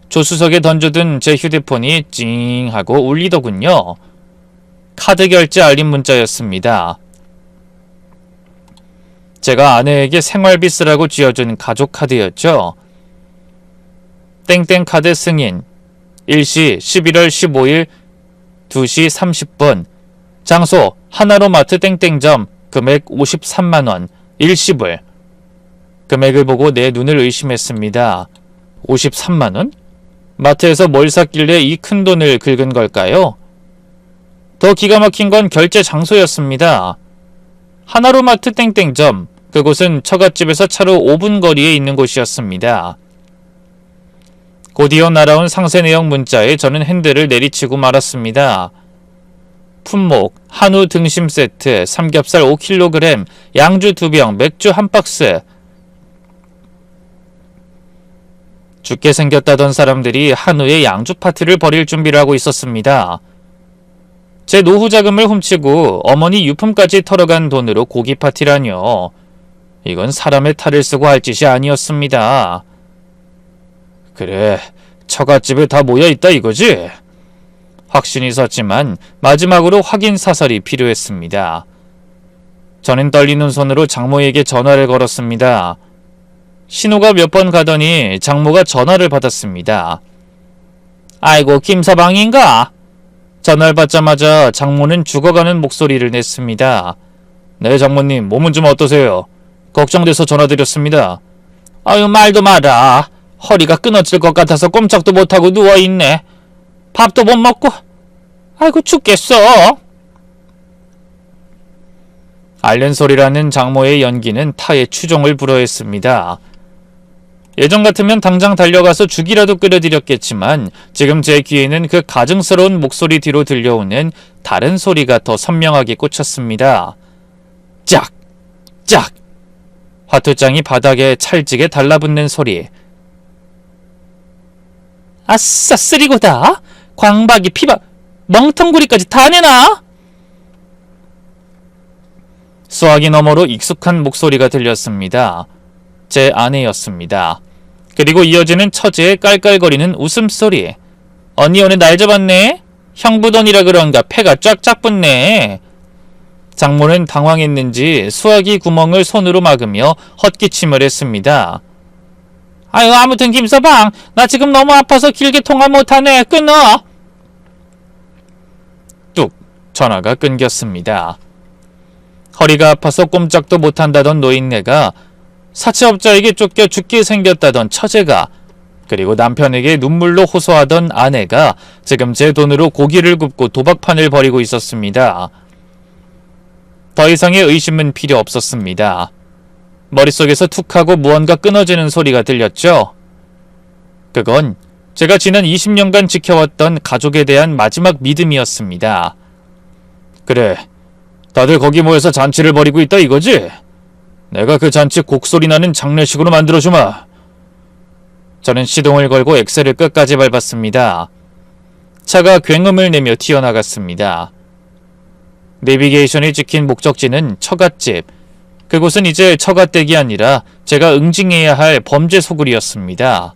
조수석에 던져둔 제 휴대폰이 찡 하고 울리더군요. 카드 결제 알림 문자였습니다. 제가 아내에게 생활비 쓰라고 쥐어준 가족 카드였죠. 땡땡 카드 승인. 일시 11월 15일 2시 30분. 장소 하나로마트 땡땡점. 금액 53만원. 일시불. 금액을 보고 내 눈을 의심했습니다. 53만원? 마트에서 뭘 샀길래 이 큰 돈을 긁은 걸까요? 더 기가 막힌 건 결제 장소였습니다. 하나로마트 땡땡점. 그곳은 처갓집에서 차로 5분 거리에 있는 곳이었습니다. 곧이어 날아온 상세 내용 문자에 저는 핸들을 내리치고 말았습니다. 품목, 한우 등심 세트, 삼겹살 5kg, 양주 2병, 맥주 1박스. 죽게 생겼다던 사람들이 한우의 양주 파티를 벌일 준비를 하고 있었습니다. 제 노후 자금을 훔치고 어머니 유품까지 털어간 돈으로 고기 파티라뇨. 이건 사람의 탈을 쓰고 할 짓이 아니었습니다. 그래, 처갓집에 다 모여있다 이거지? 확신이 섰지만 마지막으로 확인 사설이 필요했습니다. 저는 떨리는 손으로 장모에게 전화를 걸었습니다. 신호가 몇 번 가더니 장모가 전화를 받았습니다. 아이고, 김서방인가? 전화를 받자마자 장모는 죽어가는 목소리를 냈습니다. 네, 장모님, 몸은 좀 어떠세요? 걱정돼서 전화드렸습니다. 아유, 말도 마라. 허리가 끊어질 것 같아서 꼼짝도 못하고 누워있네. 밥도 못 먹고. 아이고, 죽겠어. 앓는 소리라는 장모의 연기는 타의 추종을 불허했습니다. 예전 같으면 당장 달려가서 죽이라도 끓여드렸겠지만 지금 제 귀에는 그 가증스러운 목소리 뒤로 들려오는 다른 소리가 더 선명하게 꽂혔습니다. 짝! 짝! 화투장이 바닥에 찰지게 달라붙는 소리. 아싸, 쓰리고다! 광박이, 피박, 멍텅구리까지 다 내놔! 수화기 너머로 익숙한 목소리가 들렸습니다. 제 아내였습니다. 그리고 이어지는 처제의 깔깔거리는 웃음소리. 언니 오늘 날 잡았네? 형부돈이라 그런가 패가 쫙쫙 붙네. 장모는 당황했는지 수화기 구멍을 손으로 막으며 헛기침을 했습니다. 아유, 아무튼 김서방, 나 지금 너무 아파서 길게 통화 못하네. 끊어. 뚝, 전화가 끊겼습니다. 허리가 아파서 꼼짝도 못한다던 노인네가, 사채업자에게 쫓겨 죽게 생겼다던 처제가, 그리고 남편에게 눈물로 호소하던 아내가 지금 제 돈으로 고기를 굽고 도박판을 벌이고 있었습니다. 더 이상의 의심은 필요 없었습니다. 머릿속에서 툭하고 무언가 끊어지는 소리가 들렸죠. 그건 제가 지난 20년간 지켜왔던 가족에 대한 마지막 믿음이었습니다. 그래, 다들 거기 모여서 잔치를 벌이고 있다 이거지? 내가 그 잔치 곡소리 나는 장례식으로 만들어주마. 저는 시동을 걸고 엑셀을 끝까지 밟았습니다. 차가 굉음을 내며 튀어나갔습니다. 내비게이션이 찍힌 목적지는 처갓집. 그곳은 이제 처갓댁이 아니라 제가 응징해야 할 범죄 소굴이었습니다.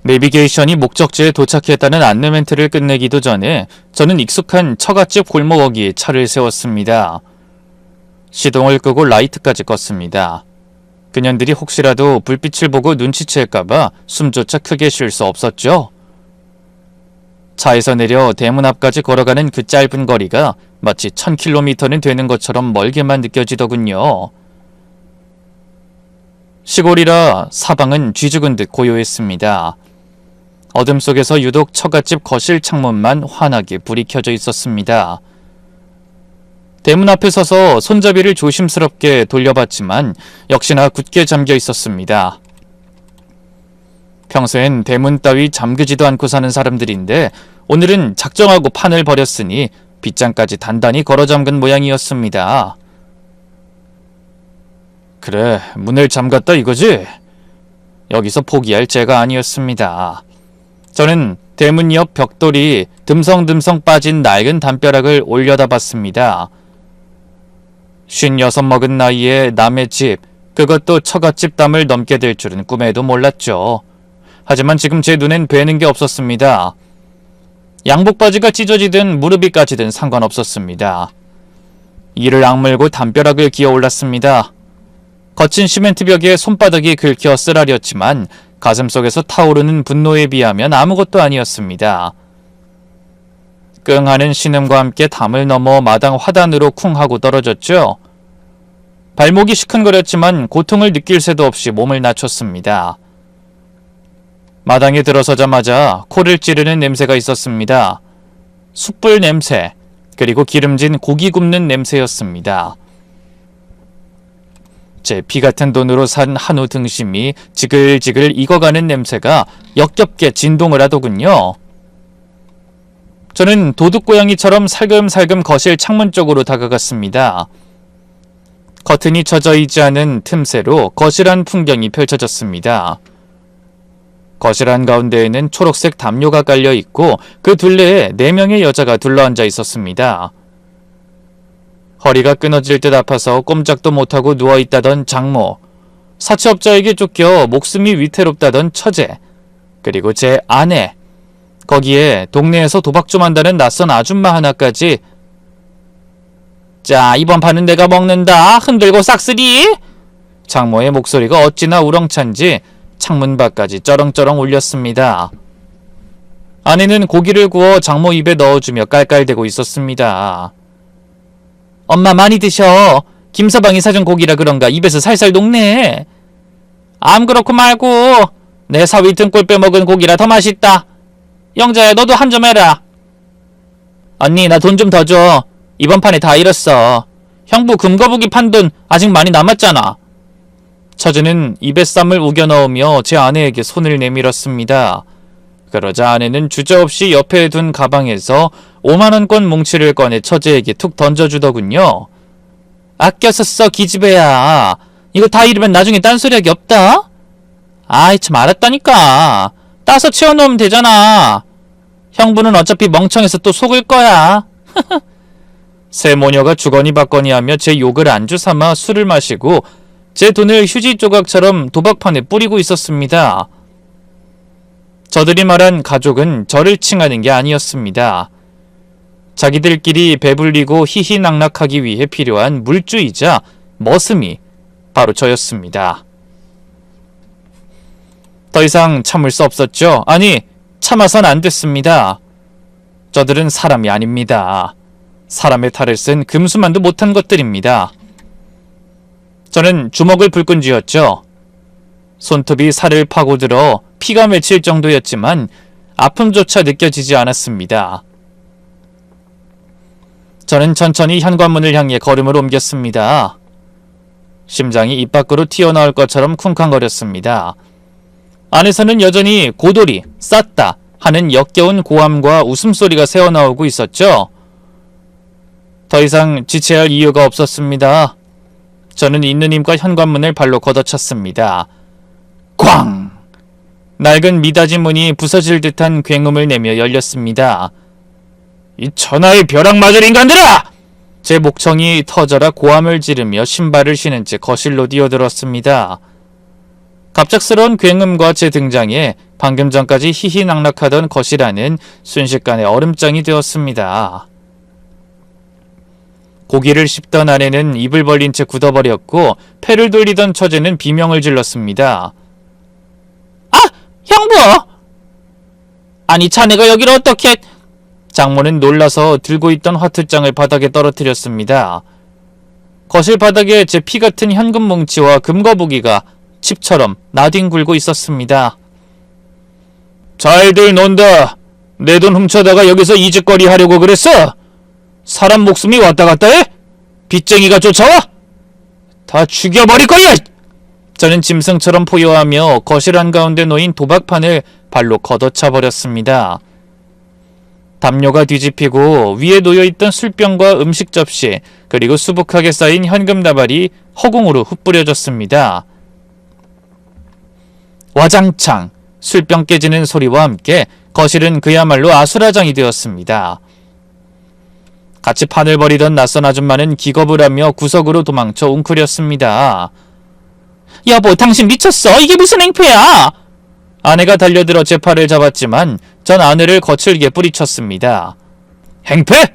내비게이션이 목적지에 도착했다는 안내 멘트를 끝내기도 전에 저는 익숙한 처갓집 골목어기에 차를 세웠습니다. 시동을 끄고 라이트까지 껐습니다. 그년들이 혹시라도 불빛을 보고 눈치챌까봐 숨조차 크게 쉴 수 없었죠. 차에서 내려 대문 앞까지 걸어가는 그 짧은 거리가 마치 1000km는 되는 것처럼 멀게만 느껴지더군요. 시골이라 사방은 쥐죽은 듯 고요했습니다. 어둠 속에서 유독 처갓집 거실 창문만 환하게 불이 켜져 있었습니다. 대문 앞에 서서 손잡이를 조심스럽게 돌려봤지만 역시나 굳게 잠겨 있었습니다. 평소엔 대문 따위 잠그지도 않고 사는 사람들인데 오늘은 작정하고 판을 벌였으니 빗장까지 단단히 걸어 잠근 모양이었습니다. 그래, 문을 잠갔다 이거지? 여기서 포기할 제가 아니었습니다. 저는 대문 옆 벽돌이 듬성듬성 빠진 낡은 담벼락을 올려다 봤습니다. 56 먹은 나이에 남의 집, 그것도 처갓집 담을 넘게 될 줄은 꿈에도 몰랐죠. 하지만 지금 제 눈엔 뵈는 게 없었습니다. 양복바지가 찢어지든 무릎이 까지든 상관없었습니다. 이를 악물고 담벼락을 기어 올랐습니다. 거친 시멘트 벽에 손바닥이 긁혀 쓰라렸지만 가슴속에서 타오르는 분노에 비하면 아무것도 아니었습니다. 끙하는 신음과 함께 담을 넘어 마당 화단으로 쿵 하고 떨어졌죠. 발목이 시큰거렸지만 고통을 느낄 새도 없이 몸을 낮췄습니다. 마당에 들어서자마자 코를 찌르는 냄새가 있었습니다. 숯불 냄새, 그리고 기름진 고기 굽는 냄새였습니다. 제 피 같은 돈으로 산 한우 등심이 지글지글 익어가는 냄새가 역겹게 진동을 하더군요. 저는 도둑고양이처럼 살금살금 거실 창문 쪽으로 다가갔습니다. 커튼이 젖어 있지 않은 틈새로 거실한 풍경이 펼쳐졌습니다. 거실 한가운데에는 초록색 담요가 깔려 있고 그 둘레에 4명의 여자가 둘러앉아 있었습니다. 허리가 끊어질 듯 아파서 꼼짝도 못하고 누워있다던 장모, 사채업자에게 쫓겨 목숨이 위태롭다던 처제, 그리고 제 아내, 거기에 동네에서 도박 좀 한다는 낯선 아줌마 하나까지. 자, 이번 판은 내가 먹는다. 흔들고 싹쓸이. 장모의 목소리가 어찌나 우렁찬지 창문 밖까지 쩌렁쩌렁 울렸습니다. 아내는 고기를 구워 장모 입에 넣어주며 깔깔대고 있었습니다. 엄마 많이 드셔. 김서방이 사준 고기라 그런가 입에서 살살 녹네. 암 그렇고 말고 내 사위 등골 빼먹은 고기라 더 맛있다. 영자야, 너도 한 점 해라. 언니, 나 돈 좀 더 줘. 이번 판에 다 잃었어. 형부 금거북이 판 돈 아직 많이 남았잖아. 처제는 입에 쌈을 우겨 넣으며 제 아내에게 손을 내밀었습니다. 그러자 아내는 주저없이 옆에 둔 가방에서 5만원권 뭉치를 꺼내 처제에게 툭 던져주더군요. 아껴서 써, 기집애야. 이거 다 잃으면 나중에 딴소리하기 없다. 아이, 참 알았다니까. 따서 채워놓으면 되잖아. 형부는 어차피 멍청해서 또 속을 거야. 새 모녀가 주거니 받거니 하며 제 욕을 안주 삼아 술을 마시고 제 돈을 휴지 조각처럼 도박판에 뿌리고 있었습니다. 저들이 말한 가족은 저를 칭하는 게 아니었습니다. 자기들끼리 배불리고 희희낙낙하기 위해 필요한 물주이자 머슴이 바로 저였습니다. 더 이상 참을 수 없었죠. 아니, 참아선 안 됐습니다. 저들은 사람이 아닙니다. 사람의 탈을 쓴 금수만도 못한 것들입니다. 저는 주먹을 불끈 쥐었죠. 손톱이 살을 파고들어 피가 맺힐 정도였지만 아픔조차 느껴지지 않았습니다. 저는 천천히 현관문을 향해 걸음을 옮겼습니다. 심장이 입 밖으로 튀어나올 것처럼 쿵쾅거렸습니다. 안에서는 여전히 고돌이, 쌌다 하는 역겨운 고함과 웃음소리가 새어나오고 있었죠. 더 이상 지체할 이유가 없었습니다. 저는 있는 힘과 현관문을 발로 걷어찼습니다. 꽝! 낡은 미닫이 문이 부서질 듯한 굉음을 내며 열렸습니다. 이 천하의 벼락 맞을 인간들아! 제 목청이 터져라 고함을 지르며 신발을 신은 채 거실로 뛰어들었습니다. 갑작스러운 굉음과 제 등장에 방금 전까지 희희낙낙하던 거실 안은 순식간에 얼음장이 되었습니다. 고기를 씹던 아내는 입을 벌린 채 굳어버렸고 패를 돌리던 처제는 비명을 질렀습니다. 아! 형부! 아니 자네가 여기를 어떻게... 장모는 놀라서 들고 있던 화투장을 바닥에 떨어뜨렸습니다. 거실 바닥에 제 피 같은 현금 뭉치와 금거북이가 칩처럼 나뒹굴고 있었습니다. 잘들 논다. 내 돈 훔쳐다가 여기서 이짓거리 하려고 그랬어? 사람 목숨이 왔다 갔다 해? 빚쟁이가 쫓아와? 다 죽여버릴 거야! 저는 짐승처럼 포효하며 거실 한가운데 놓인 도박판을 발로 걷어차버렸습니다. 담요가 뒤집히고 위에 놓여있던 술병과 음식 접시 그리고 수북하게 쌓인 현금 다발이 허공으로 흩뿌려졌습니다. 와장창 술병 깨지는 소리와 함께 거실은 그야말로 아수라장이 되었습니다. 같이 판을 벌이던 낯선 아줌마는 기겁을 하며 구석으로 도망쳐 웅크렸습니다. 여보, 당신 미쳤어? 이게 무슨 행패야? 아내가 달려들어 제 팔을 잡았지만 전 아내를 거칠게 뿌리쳤습니다. 행패?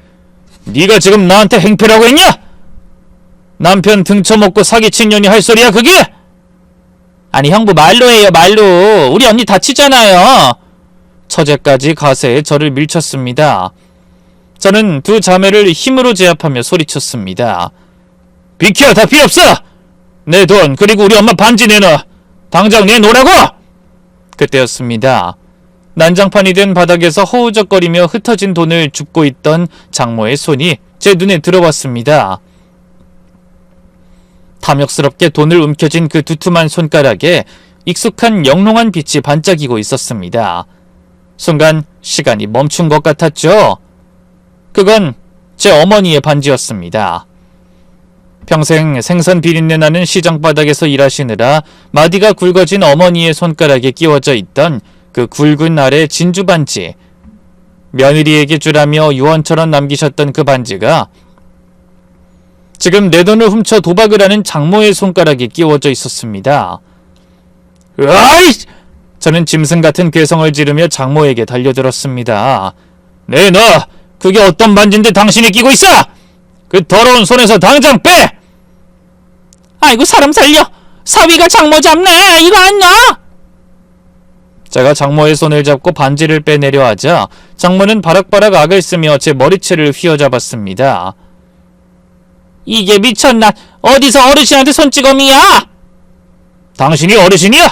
네가 지금 나한테 행패라고 했냐? 남편 등쳐먹고 사기친 년이 할 소리야 그게? 아니 형부 말로 해요 말로. 우리 언니 다치잖아요. 처제까지 가세에 저를 밀쳤습니다. 저는 두 자매를 힘으로 제압하며 소리쳤습니다. 비켜, 다 필요 없어! 내 돈 그리고 우리 엄마 반지 내놔. 당장 내놓으라고! 그때였습니다. 난장판이 된 바닥에서 허우적거리며 흩어진 돈을 줍고 있던 장모의 손이 제 눈에 들어왔습니다. 탐욕스럽게 돈을 움켜쥔 그 두툼한 손가락에 익숙한 영롱한 빛이 반짝이고 있었습니다. 순간 시간이 멈춘 것 같았죠. 그건 제 어머니의 반지였습니다. 평생 생선 비린내 나는 시장 바닥에서 일하시느라 마디가 굵어진 어머니의 손가락에 끼워져 있던 그 굵은 알의 진주 반지. 며느리에게 주라며 유언처럼 남기셨던 그 반지가 지금 내 돈을 훔쳐 도박을 하는 장모의 손가락에 끼워져 있었습니다. 으아이! 저는 짐승 같은 괴성을 지르며 장모에게 달려들었습니다. 내놔! 그게 어떤 반지인데 당신이 끼고 있어! 그 더러운 손에서 당장 빼! 아이고 사람 살려! 사위가 장모 잡네! 이거 안 놔! 제가 장모의 손을 잡고 반지를 빼내려 하자 장모는 바락바락 악을 쓰며 제 머리채를 휘어잡았습니다. 이게 미쳤나? 어디서 어르신한테 손찌검이야? 당신이 어르신이야?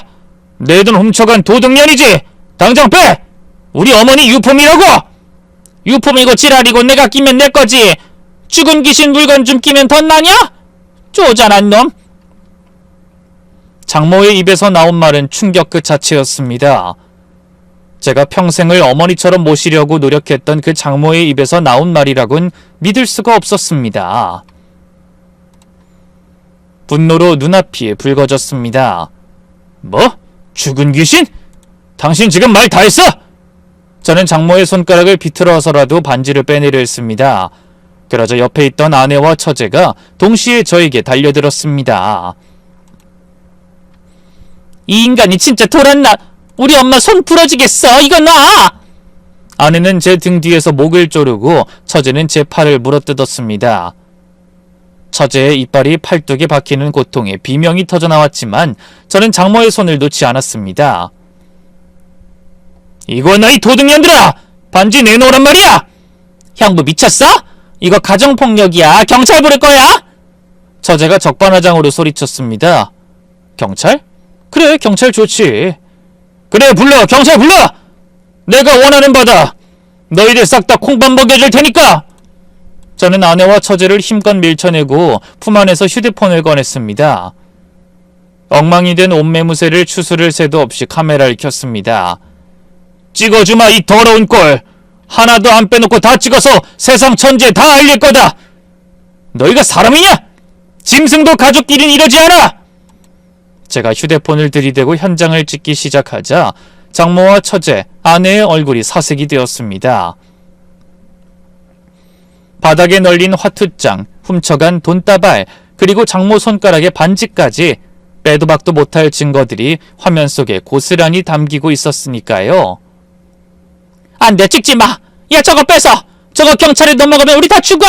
내 돈 훔쳐간 도둑년이지! 당장 빼! 우리 어머니 유품이라고! 유품이고 지랄이고 내가 끼면 내 거지! 죽은 귀신 물건 좀 끼면 덧나냐? 쪼잔한 놈! 장모의 입에서 나온 말은 충격 그 자체였습니다. 제가 평생을 어머니처럼 모시려고 노력했던 그 장모의 입에서 나온 말이라곤 믿을 수가 없었습니다. 분노로 눈앞이 붉어졌습니다. 뭐? 죽은 귀신? 당신 지금 말 다 했어? 저는 장모의 손가락을 비틀어서라도 반지를 빼내려 했습니다. 그러자 옆에 있던 아내와 처제가 동시에 저에게 달려들었습니다. 이 인간이 진짜 돌았나? 우리 엄마 손 부러지겠어. 이거 놔! 아내는 제 등 뒤에서 목을 조르고 처제는 제 팔을 물어뜯었습니다. 처제의 이빨이 팔뚝에 박히는 고통에 비명이 터져나왔지만 저는 장모의 손을 놓지 않았습니다. 이거 너 이 도둑년들아! 반지 내놓으란 말이야! 형부 미쳤어? 이거 가정폭력이야. 경찰 부를 거야? 처제가 적반하장으로 소리쳤습니다. 경찰? 그래, 경찰 좋지. 그래, 불러! 경찰 불러! 내가 원하는 바다! 너희들 싹 다 콩밥 먹여줄 테니까! 저는 아내와 처제를 힘껏 밀쳐내고 품 안에서 휴대폰을 꺼냈습니다. 엉망이 된 옷매무새를 추스를 새도 없이 카메라를 켰습니다. 찍어주마 이 더러운 꼴! 하나도 안 빼놓고 다 찍어서 세상 천지에 다 알릴 거다! 너희가 사람이냐? 짐승도 가족끼린 이러지 않아! 제가 휴대폰을 들이대고 현장을 찍기 시작하자 장모와 처제, 아내의 얼굴이 사색이 되었습니다. 바닥에 널린 화투장, 훔쳐간 돈다발, 그리고 장모 손가락의 반지까지 빼도 박도 못할 증거들이 화면 속에 고스란히 담기고 있었으니까요. 안 돼, 찍지 마! 야, 저거 뺏어! 저거 경찰에 넘어가면 우리 다 죽어!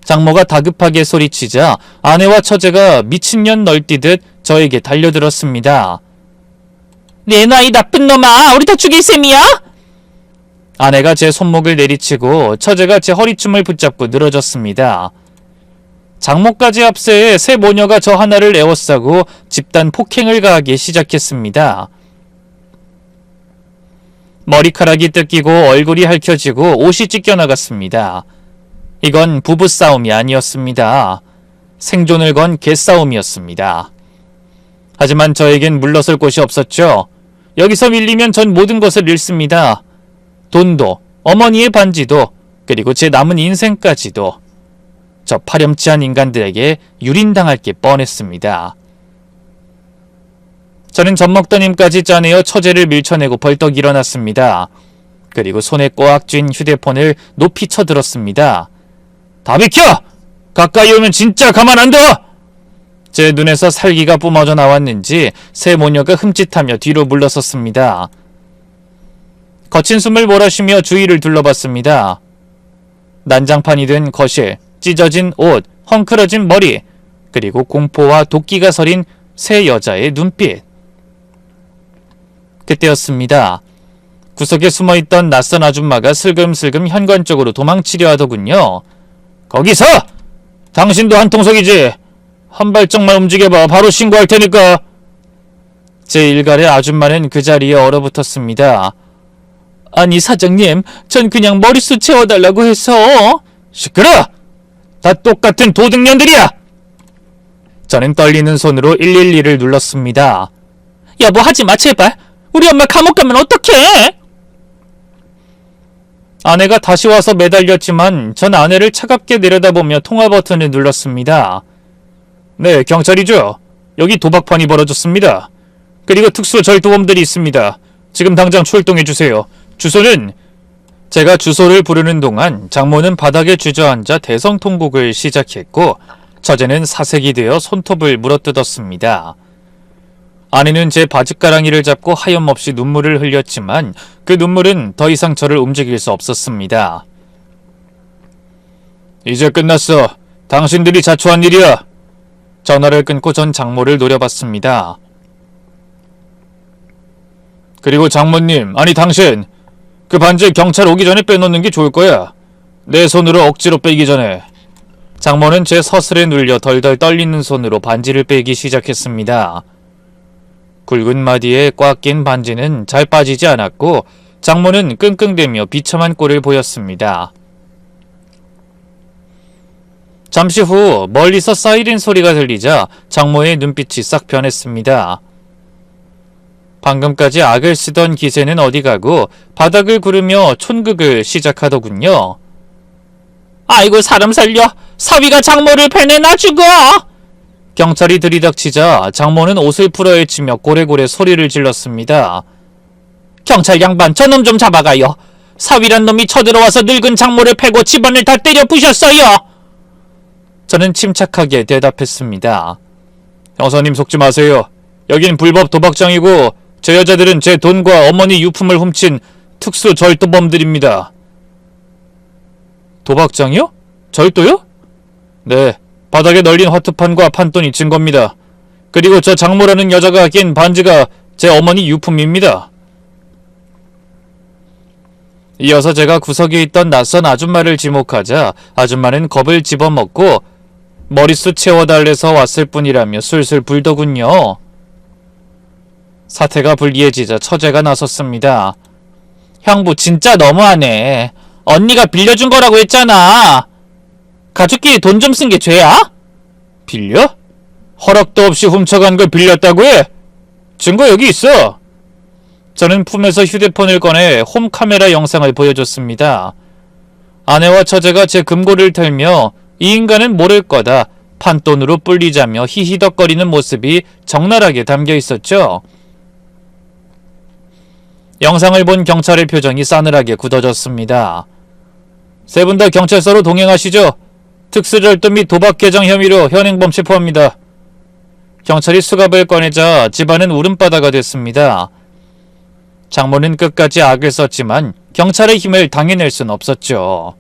장모가 다급하게 소리치자 아내와 처제가 미친년 널뛰듯 저에게 달려들었습니다. 내놔 이 나쁜 놈아! 우리 다 죽일 셈이야? 아내가 제 손목을 내리치고 처제가 제 허리춤을 붙잡고 늘어졌습니다. 장모까지 앞세에 세 모녀가 저 하나를 에워싸고 집단 폭행을 가하기 시작했습니다. 머리카락이 뜯기고 얼굴이 핥혀지고 옷이 찢겨나갔습니다. 이건 부부싸움이 아니었습니다. 생존을 건 개싸움이었습니다. 하지만 저에겐 물러설 곳이 없었죠. 여기서 밀리면 전 모든 것을 잃습니다. 돈도, 어머니의 반지도, 그리고 제 남은 인생까지도. 저 파렴치한 인간들에게 유린당할 게 뻔했습니다. 저는 젖먹던 힘까지 짜내어 처제를 밀쳐내고 벌떡 일어났습니다. 그리고 손에 꽉 쥔 휴대폰을 높이 쳐들었습니다. 다 비켜! 가까이 오면 진짜 가만 안 둬! 제 눈에서 살기가 뿜어져 나왔는지 세 모녀가 흠칫하며 뒤로 물러섰습니다. 거친 숨을 몰아쉬며 주위를 둘러봤습니다. 난장판이 된 거실, 찢어진 옷, 헝클어진 머리, 그리고 공포와 도끼가 서린 세 여자의 눈빛. 그때였습니다. 구석에 숨어있던 낯선 아줌마가 슬금슬금 현관 쪽으로 도망치려 하더군요. 거기서! 당신도 한통속이지? 한 발짝만 움직여봐. 바로 신고할 테니까. 제 일갈의 아줌마는 그 자리에 얼어붙었습니다. 아니 사장님, 전 그냥 머릿수 채워달라고 해서. 시끄러! 다 똑같은 도둑년들이야! 저는 떨리는 손으로 112를 눌렀습니다. 여보 하지마 제발. 우리 엄마 감옥 가면 어떡해? 아내가 다시 와서 매달렸지만 전 아내를 차갑게 내려다보며 통화 버튼을 눌렀습니다. 네, 경찰이죠. 여기 도박판이 벌어졌습니다. 그리고 특수 절도범들이 있습니다. 지금 당장 출동해주세요. 주소는... 제가 주소를 부르는 동안 장모는 바닥에 주저앉아 대성통곡을 시작했고 처제는 사색이 되어 손톱을 물어뜯었습니다. 아내는 제 바짓가랑이를 잡고 하염없이 눈물을 흘렸지만 그 눈물은 더 이상 저를 움직일 수 없었습니다. 이제 끝났어. 당신들이 자초한 일이야. 전화를 끊고 전 장모를 노려봤습니다. 그리고 장모님, 아니 당신, 그 반지 경찰 오기 전에 빼놓는 게 좋을 거야. 내 손으로 억지로 빼기 전에. 장모는 제 서슬에 눌려 덜덜 떨리는 손으로 반지를 빼기 시작했습니다. 굵은 마디에 꽉 낀 반지는 잘 빠지지 않았고 장모는 끙끙대며 비참한 꼴을 보였습니다. 잠시 후 멀리서 사이렌 소리가 들리자 장모의 눈빛이 싹 변했습니다. 방금까지 악을 쓰던 기세는 어디 가고 바닥을 구르며 촌극을 시작하더군요. 아이고 사람 살려! 사위가 장모를 패내나 죽어! 경찰이 들이닥치자 장모는 옷을 풀어헤치며 고래고래 소리를 질렀습니다. 경찰 양반 저놈 좀 잡아가요. 사위란 놈이 쳐들어와서 늙은 장모를 패고 집안을 다 때려 부셨어요. 저는 침착하게 대답했습니다. 형사님 속지 마세요. 여긴 불법 도박장이고 제 여자들은 제 돈과 어머니 유품을 훔친 특수 절도범들입니다. 도박장이요? 절도요? 네, 바닥에 널린 화투판과 판돈이 증거입니다. 그리고 저 장모라는 여자가 낀 반지가 제 어머니 유품입니다. 이어서 제가 구석에 있던 낯선 아줌마를 지목하자 아줌마는 겁을 집어먹고 머릿수 채워달래서 왔을 뿐이라며 술술 불더군요. 사태가 불리해지자 처제가 나섰습니다. 형부 진짜 너무하네. 언니가 빌려준 거라고 했잖아. 가족끼리 돈 좀 쓴 게 죄야? 빌려? 허락도 없이 훔쳐간 걸 빌렸다고 해? 증거 여기 있어. 저는 품에서 휴대폰을 꺼내 홈카메라 영상을 보여줬습니다. 아내와 처제가 제 금고를 털며 이 인간은 모를 거다, 판돈으로 뿔리자며 히히덕거리는 모습이 적나라하게 담겨 있었죠. 영상을 본 경찰의 표정이 싸늘하게 굳어졌습니다. 세 분 다 경찰서로 동행하시죠. 특수절도 및 도박 개정 혐의로 현행범 체포합니다. 경찰이 수갑을 꺼내자 집안은 울음바다가 됐습니다. 장모는 끝까지 악을 썼지만 경찰의 힘을 당해낼 순 없었죠.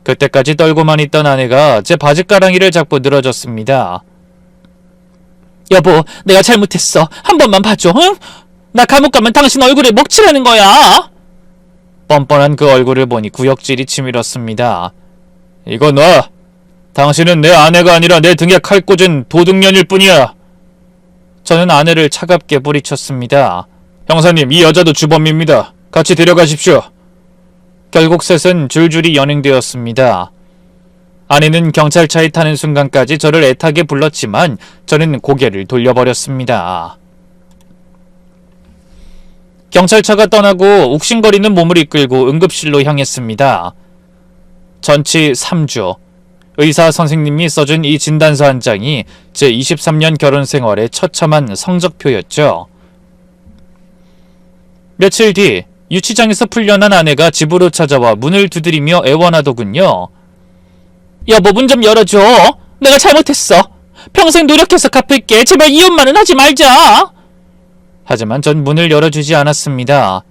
그때까지 떨고만 있던 아내가 제 바지가랑이를 잡고 늘어졌습니다. 여보, 내가 잘못했어. 한 번만 봐줘, 응? 나 감옥 가면 당신 얼굴에 먹칠하는 거야. 뻔뻔한 그 얼굴을 보니 구역질이 치밀었습니다. 이거 놔. 당신은 내 아내가 아니라 내 등에 칼 꽂은 도둑년일 뿐이야. 저는 아내를 차갑게 뿌리쳤습니다. 형사님, 이 여자도 주범입니다. 같이 데려가십시오. 결국 셋은 줄줄이 연행되었습니다. 아내는 경찰차에 타는 순간까지 저를 애타게 불렀지만 저는 고개를 돌려버렸습니다. 경찰차가 떠나고 욱신거리는 몸을 이끌고 응급실로 향했습니다. 전치 3주. 의사 선생님이 써준 이 진단서 한 장이 제 23년 결혼 생활의 처참한 성적표였죠. 며칠 뒤 유치장에서 풀려난 아내가 집으로 찾아와 문을 두드리며 애원하더군요. 여보, 문 좀 열어줘. 내가 잘못했어. 평생 노력해서 갚을게. 제발 이혼만은 하지 말자. 하지만 전 문을 열어주지 않았습니다.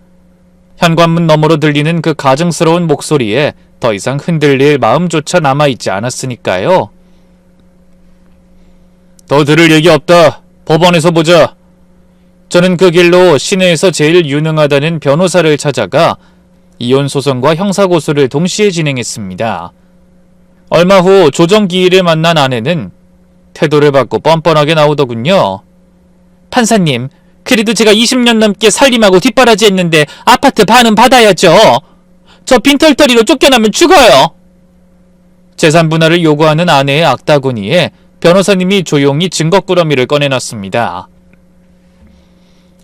현관문 너머로 들리는 그 가증스러운 목소리에 더 이상 흔들릴 마음조차 남아있지 않았으니까요. 더 들을 얘기 없다. 법원에서 보자. 저는 그 길로 시내에서 제일 유능하다는 변호사를 찾아가 이혼소송과 형사고소를 동시에 진행했습니다. 얼마 후 조정기일을 만난 아내는 태도를 받고 뻔뻔하게 나오더군요. 판사님, 그래도 제가 20년 넘게 살림하고 뒷바라지 했는데 아파트 반은 받아야죠. 저 빈털터리로 쫓겨나면 죽어요. 재산 분할을 요구하는 아내의 악다구니에 변호사님이 조용히 증거꾸러미를 꺼내놨습니다.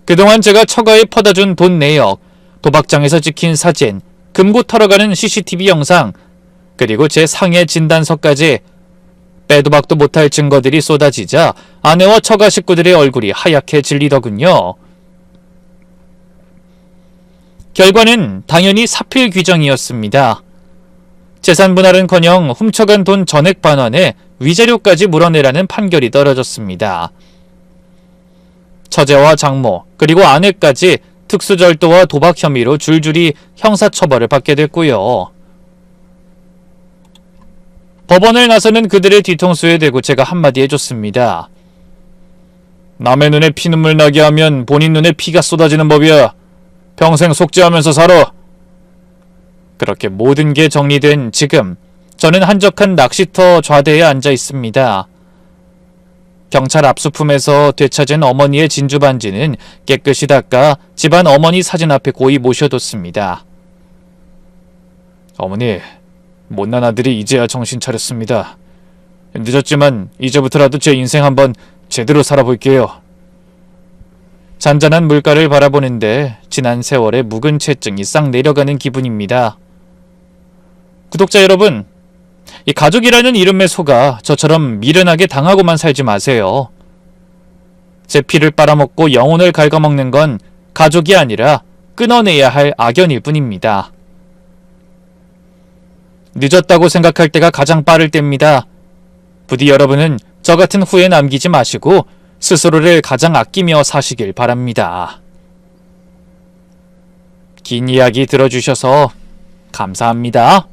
그동안 제가 처가에 퍼다준 돈 내역, 도박장에서 찍힌 사진, 금고 털어가는 CCTV 영상, 그리고 제 상해 진단서까지 빼도 박도 못할 증거들이 쏟아지자 아내와 처가 식구들의 얼굴이 하얗게 질리더군요. 결과는 당연히 사필 규정이었습니다. 재산 분할은커녕 훔쳐간 돈 전액 반환에 위자료까지 물어내라는 판결이 떨어졌습니다. 처제와 장모, 그리고 아내까지 특수절도와 도박 혐의로 줄줄이 형사처벌을 받게 됐고요. 법원을 나서는 그들의 뒤통수에 대고 제가 한마디 해줬습니다. 남의 눈에 피눈물 나게 하면 본인 눈에 피가 쏟아지는 법이야. 평생 속죄하면서 살아. 그렇게 모든 게 정리된 지금 저는 한적한 낚시터 좌대에 앉아 있습니다. 경찰 압수품에서 되찾은 어머니의 진주 반지는 깨끗이 닦아 집안 어머니 사진 앞에 고이 모셔뒀습니다. 어머니, 못난 아들이 이제야 정신 차렸습니다. 늦었지만 이제부터라도 제 인생 한번 제대로 살아볼게요. 잔잔한 물가를 바라보는데 지난 세월의 묵은 채증이 싹 내려가는 기분입니다. 구독자 여러분, 이 가족이라는 이름에 속아 저처럼 미련하게 당하고만 살지 마세요. 제 피를 빨아먹고 영혼을 갉아먹는 건 가족이 아니라 끊어내야 할 악연일 뿐입니다. 늦었다고 생각할 때가 가장 빠를 때입니다. 부디 여러분은 저 같은 후회 남기지 마시고 스스로를 가장 아끼며 사시길 바랍니다. 긴 이야기 들어주셔서 감사합니다.